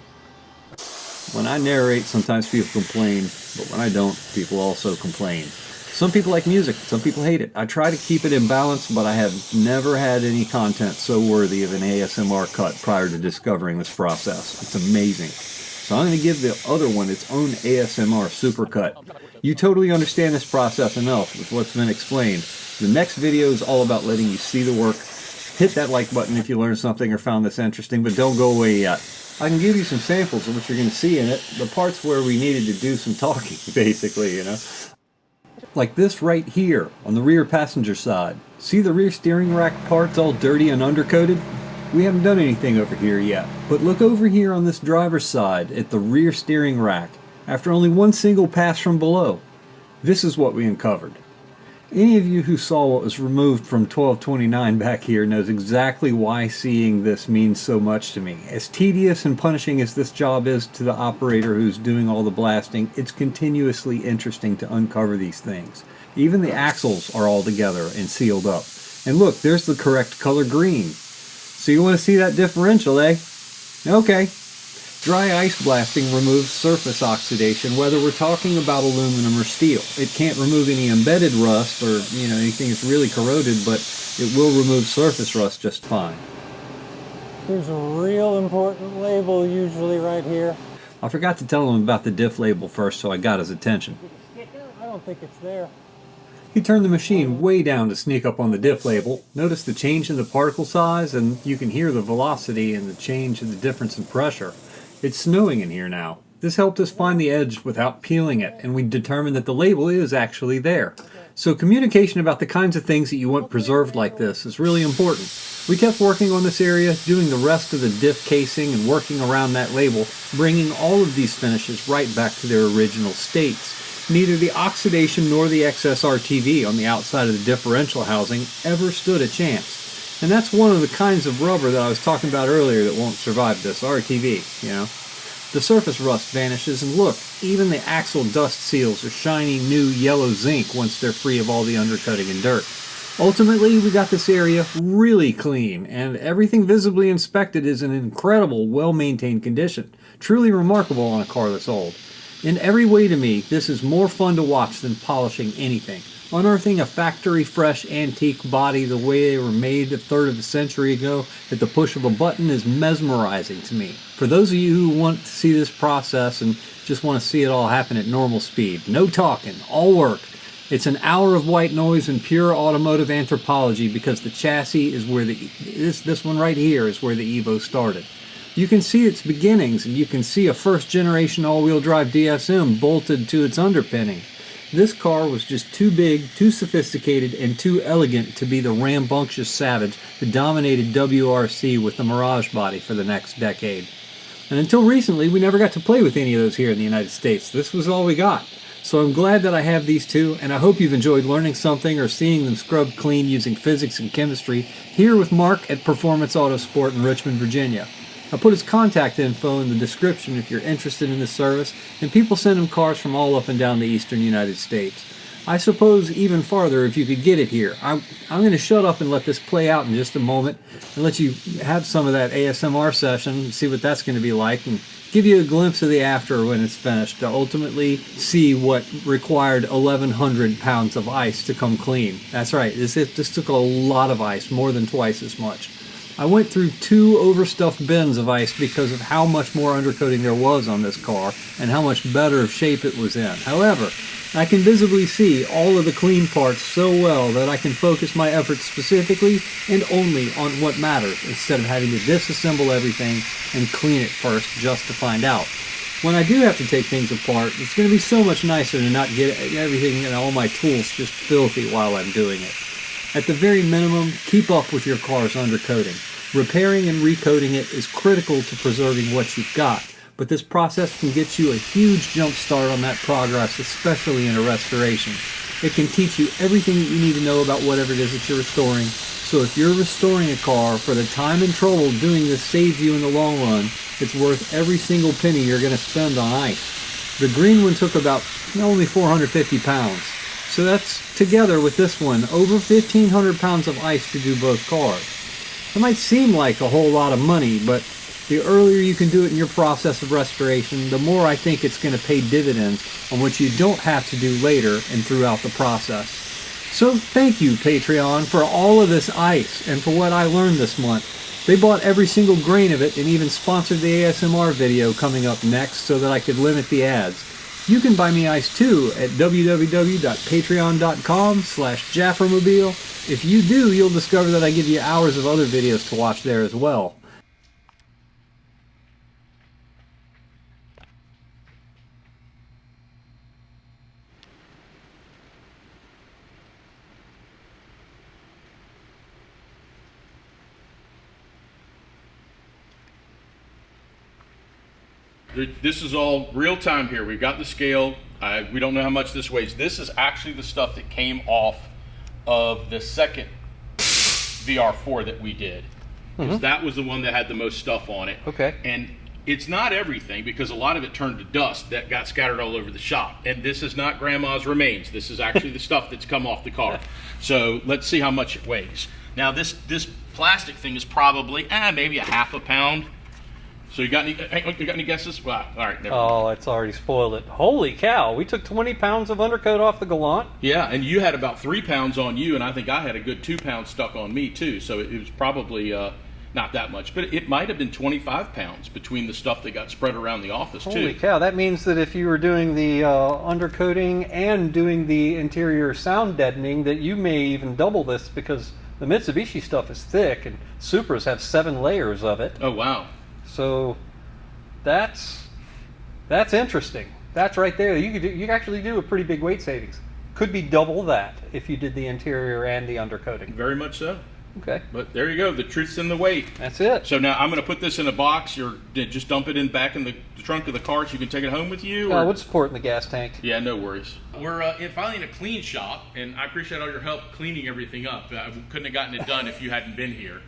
When I narrate, sometimes people complain, but when I don't, people also complain. Some people like music, some people hate it. I try to keep it in balance, but I have never had any content so worthy of an ASMR cut prior to discovering this process. It's amazing. So I'm going to give the other one its own ASMR supercut. You totally understand this process enough with what's been explained. The next video is all about letting you see the work. Hit that like button if you learned something or found this interesting, but don't go away yet. I can give you some samples of what you're going to see in it, the parts where we needed to do some talking, basically, you know. Like this right here on the rear passenger side. See the rear steering rack parts all dirty and undercoated? We haven't done anything over here yet, but look over here on this driver's side at the rear steering rack after only one single pass from below. This is what we uncovered. Any of you who saw what was removed from 1229 back here knows exactly why seeing this means so much to me. As tedious and punishing as this job is to the operator who's doing all the blasting, it's continuously interesting to uncover these things. Even the axles are all together and sealed up. And look, there's the correct color green. So you want to see that differential, eh? Okay. Dry ice blasting removes surface oxidation, whether we're talking about aluminum or steel. It can't remove any embedded rust or, anything that's really corroded, but it will remove surface rust just fine. There's a real important label usually right here. I forgot to tell him about the diff label first, so I got his attention. I don't think it's there. He turned the machine way down to sneak up on the diff label. Notice the change in the particle size, and you can hear the velocity and the change in the difference in pressure. It's snowing in here now. This helped us find the edge without peeling it, and we determined that the label is actually there. So communication about the kinds of things that you want preserved like this is really important. We kept working on this area, doing the rest of the diff casing and working around that label, bringing all of these finishes right back to their original states. Neither the oxidation nor the excess RTV on the outside of the differential housing ever stood a chance. And that's one of the kinds of rubber that I was talking about earlier that won't survive this, RTV, The surface rust vanishes, and look, even the axle dust seals are shiny new yellow zinc once they're free of all the undercutting and dirt. Ultimately, we got this area really clean, and everything visibly inspected is in incredible, well-maintained condition. Truly remarkable on a car that's old. In every way to me, this is more fun to watch than polishing anything. Unearthing a factory-fresh antique body the way they were made a third of a century ago at the push of a button is mesmerizing to me. For those of you who want to see this process and just want to see it all happen at normal speed, no talking, all work. It's an hour of white noise and pure automotive anthropology because the chassis is where this one right here is where the Evo started. You can see its beginnings, and you can see a first-generation all-wheel drive DSM bolted to its underpinning. This car was just too big, too sophisticated, and too elegant to be the rambunctious savage that dominated WRC with the Mirage body for the next decade. And until recently, we never got to play with any of those here in the United States. This was all we got. So I'm glad that I have these two, and I hope you've enjoyed learning something or seeing them scrubbed clean using physics and chemistry here with Mark at Performance Autosport in Richmond, Virginia. I put his contact info in the description if you're interested in this service, and people send him cars from all up and down the eastern United States. I suppose even farther if you could get it here. I'm going to shut up and let this play out in just a moment and let you have some of that ASMR session and see what that's going to be like and give you a glimpse of the after when it's finished to ultimately see what required 1,100 pounds of ice to come clean. That's right, this took a lot of ice, more than twice as much. I went through 2 overstuffed bins of ice because of how much more undercoating there was on this car and how much better of shape it was in. However, I can visibly see all of the clean parts so well that I can focus my efforts specifically and only on what matters instead of having to disassemble everything and clean it first just to find out. When I do have to take things apart, it's going to be so much nicer to not get everything and all my tools just filthy while I'm doing it. At the very minimum, keep up with your car's undercoating. Repairing and recoating it is critical to preserving what you've got, but this process can get you a huge jump start on that progress, especially in a restoration. It can teach you everything that you need to know about whatever it is that you're restoring. So if you're restoring a car, for the time and trouble doing this saves you in the long run, it's worth every single penny you're going to spend on ice. The green one took about only 450 pounds. So that's, together with this one, over 1,500 pounds of ice to do both cars. It might seem like a whole lot of money, but the earlier you can do it in your process of restoration, the more I think it's going to pay dividends on what you don't have to do later and throughout the process. So thank you, Patreon, for all of this ice and for what I learned this month. They bought every single grain of it and even sponsored the ASMR video coming up next so that I could limit the ads. You can buy me ice too at www.patreon.com/Jafromobile. If you do, you'll discover that I give you hours of other videos to watch there as well. This is all real time here. We've got the scale. We don't know how much this weighs. This is actually the stuff that came off of the second VR4 that we did. Because that was the one that had the most stuff on it. Okay. And it's not everything, because a lot of it turned to dust that got scattered all over the shop. And this is not grandma's remains. This is actually the stuff that's come off the car. So let's see how much it weighs. Now this plastic thing is probably maybe a half a pound. So you got any guesses? Wow. All right. Never mind. Oh, it's already spoiled it. Holy cow, we took 20 pounds of undercoat off the Gallant. Yeah, and you had about 3 pounds on you, and I think I had a good 2 pounds stuck on me too. So it was probably not that much, but it might have been 25 pounds between the stuff that got spread around the office too. Holy cow, that means that if you were doing the undercoating and doing the interior sound deadening, that you may even double this, because the Mitsubishi stuff is thick and Supras have 7 layers of it. Oh wow. So that's interesting. That's right there. You could actually do a pretty big weight savings. Could be double that if you did the interior and the undercoating. Very much so. Okay. But there you go. The truth's in the weight. That's it. So now I'm going to put this in a box. Or just dump it back in the trunk of the car so you can take it home with you. I would support in the gas tank. Yeah, no worries. We're finally in a clean shop, and I appreciate all your help cleaning everything up. I couldn't have gotten it done if you hadn't been here.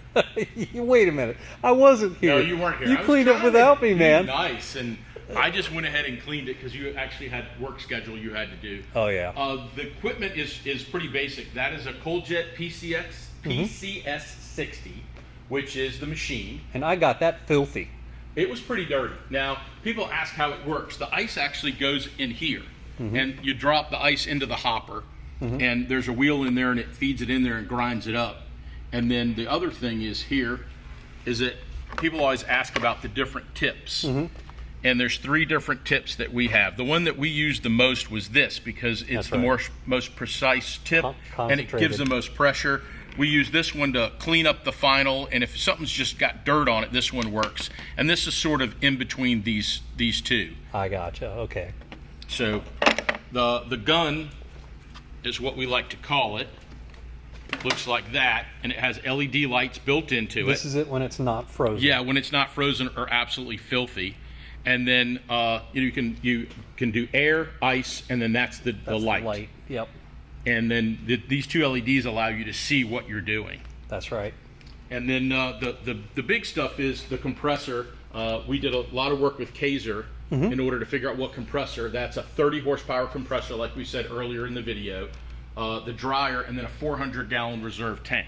Wait a minute. I wasn't here. No, you weren't here. You cleaned up without me, man. Nice. And I just went ahead and cleaned it because you actually had work schedule you had to do. Oh, yeah. The equipment is pretty basic. That is a Coaljet PCS60, which is the machine. And I got that filthy. It was pretty dirty. Now, people ask how it works. The ice actually goes in here, and you drop the ice into the hopper, and there's a wheel in there, and it feeds it in there and grinds it up. And then the other thing is here, is that people always ask about the different tips. And there's 3 different tips that we have. The one that we used the most was this, because it's the most precise tip, and it gives the most pressure. We use this one to clean up the final, and if something's just got dirt on it, this one works. And this is sort of in between these two. I gotcha. Okay. So the gun is what we like to call it. Looks like that, and it has LED lights built into it. This is it when it's not frozen. Yeah, when it's not frozen or absolutely filthy. And then you can do air, ice, and then that's the light. The light. Yep. And then these 2 LEDs allow you to see what you're doing. That's right. And then the big stuff is the compressor. We did a lot of work with Kaiser in order to figure out what compressor. That's a 30 horsepower compressor, like we said earlier in the video. The dryer, and then a 400-gallon reserve tank.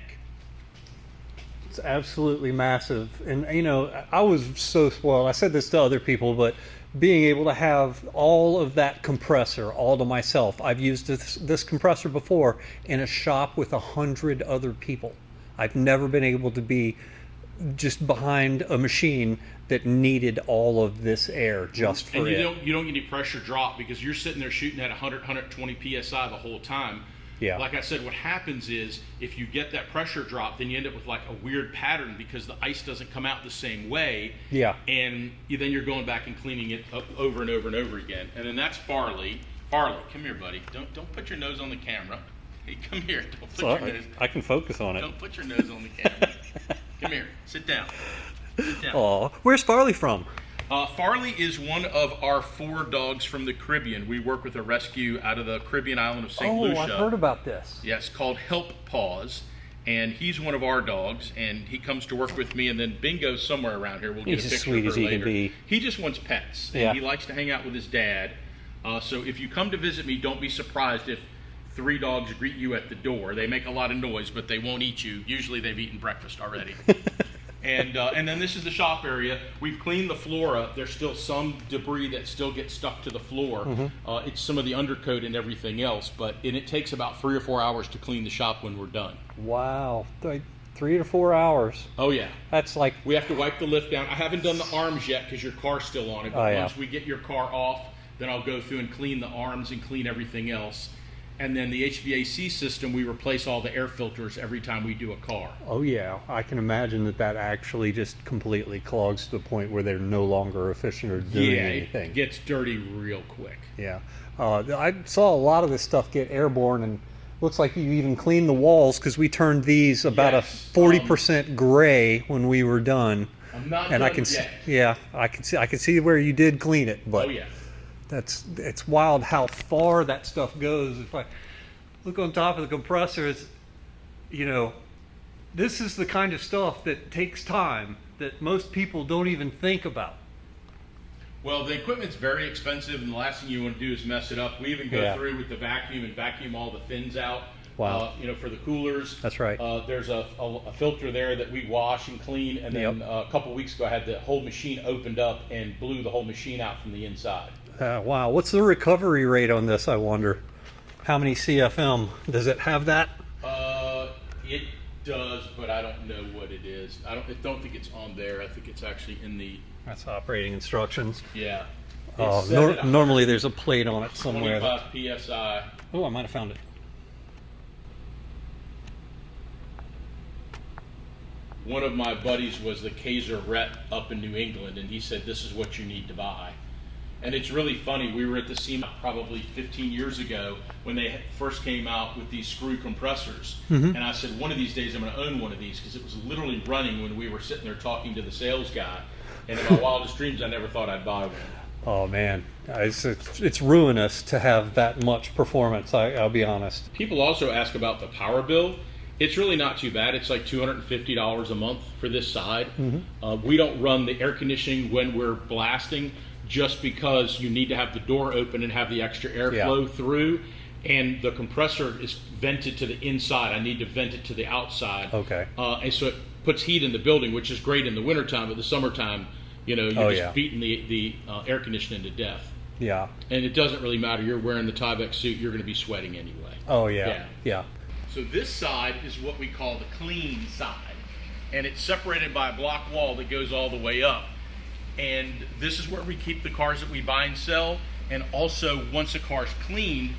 It's absolutely massive. And, you know, I was so spoiled. I said this to other people, but being able to have all of that compressor all to myself. I've used this compressor before in a shop with 100 other people. I've never been able to be just behind a machine that needed all of this air just for it. And you don't get any pressure drop, because you're sitting there shooting at 100, 120 PSI the whole time. Yeah. Like I said, what happens is if you get that pressure drop, then you end up with like a weird pattern, because the ice doesn't come out the same way. Yeah. And then you're going back and cleaning it up over and over and over again. And then that's Farley. Farley, come here, buddy. Don't put your nose on the camera. Hey, come here. Don't put your nose. I can focus on it. Don't put your nose on the camera. Come here. Sit Sit down. Sit down. Aw, where's Farley from? Farley is one of our 4 dogs from the Caribbean. We work with a rescue out of the Caribbean island of St. Lucia. I've heard about this. Yes, called Help Paws. And he's one of our dogs, and he comes to work with me, and then Bingo's somewhere around here. We'll get He's a as picture sweet of her as he later. can be. He just wants pets, and Yeah. he likes to hang out with his dad. So if you come to visit me, don't be surprised if 3 dogs greet you at the door. They make a lot of noise, but they won't eat you. Usually they've eaten breakfast already. And then this is the shop area. We've cleaned the floor up. There's still some debris that still gets stuck to the floor. It's some of the undercoat and everything else, and it takes about 3 or 4 hours to clean the shop when we're done. Wow, 3 to 4 hours. Oh yeah. That's like, We have to wipe the lift down. I haven't done the arms yet because your car's still on it, but once we get your car off, then I'll go through and clean the arms and clean everything else. And then the HVAC system, we replace all the air filters every time we do a car. oh yeah, I can imagine that actually just completely clogs to the point where they're no longer efficient or doing anything. It gets dirty real quick. Yeah, I saw a lot of this stuff get airborne, and looks like you even cleaned the walls, because we turned these about Yes, a 40% gray when we were done. I'm not And done I can see, yet. yeah, I can see where you did clean it, but Oh yeah. it's wild how far that stuff goes. If I look on top of the compressor, it's, this is the kind of stuff that takes time that most people don't even think about. Well, the equipment's very expensive, and the last thing you want to do is mess it up. We even go through with the vacuum and vacuum all the fins out. Wow. For the coolers. That's right. There's a filter there that we wash and clean, and then a couple weeks ago I had the whole machine opened up and blew the whole machine out from the inside. Wow, what's the recovery rate on this, I wonder? How many CFM? Does it have that? It does, but I don't know what it is. I don't think it's on there. I think it's actually in the... That's operating instructions. Yeah. Oh, It's set at normally there's a plate on it somewhere. 25 PSI. Oh, I might have found it. One of my buddies was the Kaiser rep up in New England, and he said, this is what you need to buy. And it's really funny, we were at the SEMA probably 15 years ago when they first came out with these screw compressors. And I said, one of these days I'm going to own one of these, because it was literally running when we were sitting there talking to the sales guy. And in my wildest dreams, I never thought I'd buy one. Oh man, it's ruinous to have that much performance, I'll be honest. People also ask about the power bill. It's really not too bad. It's like $250 a month for this side. We don't run the air conditioning when we're blasting, just because you need to have the door open and have the extra airflow through. And the compressor is vented to the inside. I need to vent it to the outside. Okay. And so it puts heat in the building, which is great in the wintertime, but the summertime, you're just beating the air conditioning to death. Yeah. And it doesn't really matter. You're wearing the Tyvek suit, you're going to be sweating anyway. Oh yeah. So this side is what we call the clean side. And it's separated by a block wall that goes all the way up. And this is where we keep the cars that we buy and sell. And also, once a car's cleaned,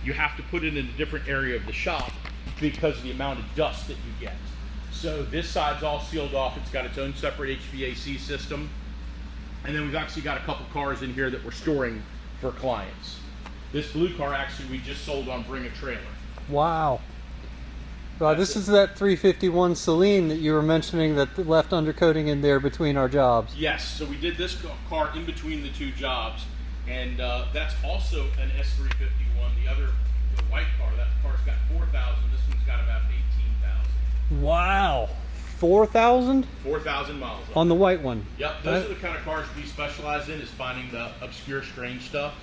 you have to put it in a different area of the shop because of the amount of dust that you get. So this side's all sealed off. It's got its own separate HVAC system. And then we've actually got a couple cars in here that we're storing for clients. This blue car actually we just sold on Bring a Trailer. Wow. Well, this is that 351 Celine that you were mentioning that left undercoating in there between our jobs. Yes, so we did this car in between the 2 jobs, and that's also an S351. The white car, that car's got 4,000. This one's got about 18,000. Wow. 4,000? 4,000 miles On the white one. Yep, those are the kind of cars we specialize in, is finding the obscure, strange stuff.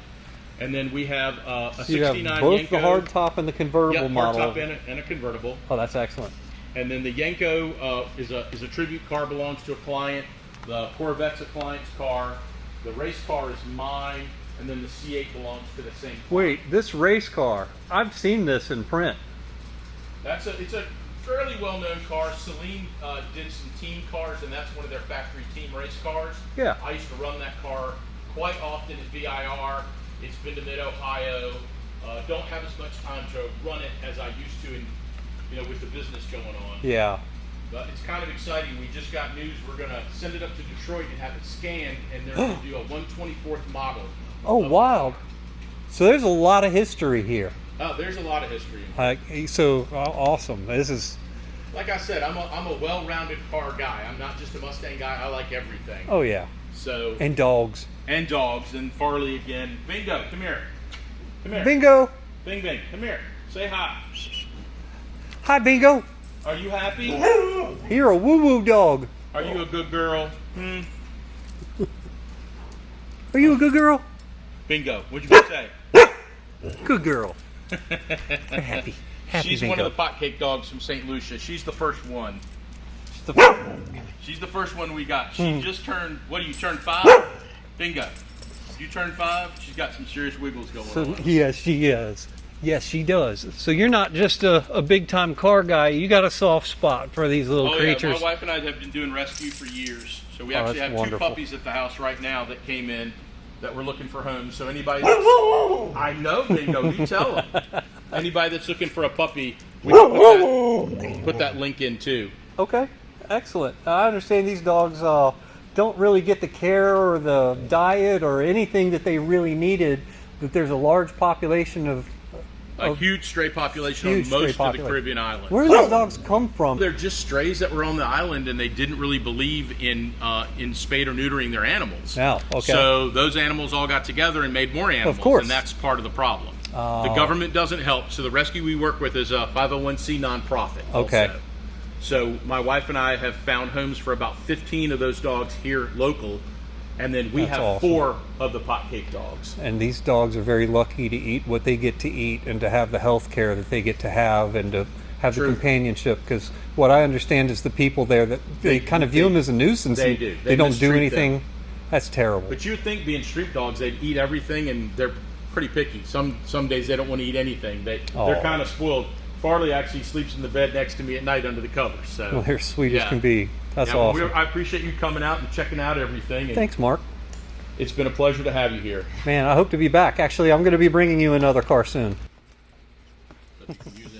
And then we have a 69 you have both Yenko. the hard top and the convertible model. Hard top and a convertible. Oh, that's excellent. And then the Yenko is a tribute car, belongs to a client. The Corvette's a client's car. The race car is mine, and then the C8 belongs to the same client. Wait, this race car, I've seen this in print. It's a fairly well-known car. Celine did some team cars, and that's one of their factory team race cars. Yeah. I used to run that car quite often at VIR. It's been to Mid-Ohio. Don't have as much time to run it as I used to, with the business going on. Yeah. But it's kind of exciting. We just got news. We're going to send it up to Detroit and have it scanned, and they're going to do a 1/24th model. Oh, wild. So there's a lot of history here. There's a lot of history. So awesome. This is like I said, I'm a well-rounded car guy. I'm not just a Mustang guy. I like everything. Oh yeah. So And dogs. and dogs and Farley again. Bingo, come here. Come here. Bingo. Bing Bing, come here. Say hi. Hi, Bingo. Are you happy? You're a woo-woo dog. Are you a good girl? Are you a good girl? Bingo. What'd you say? Good girl. You're happy. Happy She's Bingo. one of the pot cake dogs from St. Lucia. She's the first one. She's the first one we got. She just turned, what do you turn 5? Bingo. You turn 5, she's got some serious wiggles going So, on. yes, she is. Yes, she does. So you're not just a big-time car guy. You got a soft spot for these little creatures. Yeah, my wife and I have been doing rescue for years. So we Oh, actually that's have wonderful. 2 puppies at the house right now that came in that we're looking for homes. So anybody that's, I know, Bingo, you tell them. Anybody that's looking for a puppy, we can put that link in too. Okay, excellent. I understand these dogs don't really get the care or the diet or anything that they really needed, that there's a large population of A huge stray population huge on stray most of the population. Caribbean islands. Where do those dogs come from? They're just strays that were on the island, and they didn't really believe in spade or neutering their animals. Yeah, okay. So those animals all got together and made more animals, course. and that's part of the problem. The government doesn't help. So the rescue we work with is a 501c nonprofit. Okay. Also. So my wife and I have found homes for about 15 of those dogs here local, and then we That's have awesome. 4 of the pot cake dogs. And these dogs are very lucky to eat what they get to eat and to have the health care that they get to have and to have the True. companionship. Because what I understand is the people there, that they kind of view them as a nuisance. They and do. They They don't do mistreat anything. them. That's terrible. But you would think, being street dogs, they'd eat everything, and they're pretty picky. Some days they don't want to eat anything. They're Aw. kind of spoiled. Farley actually sleeps in the bed next to me at night under the covers. So Well, they're sweet as yeah. can be. That's Yeah, well, awesome. I appreciate you coming out and checking out everything. And Thanks, Mark. It's been a pleasure to have you here. Man, I hope to be back. Actually, I'm going to be bringing you another car soon. Using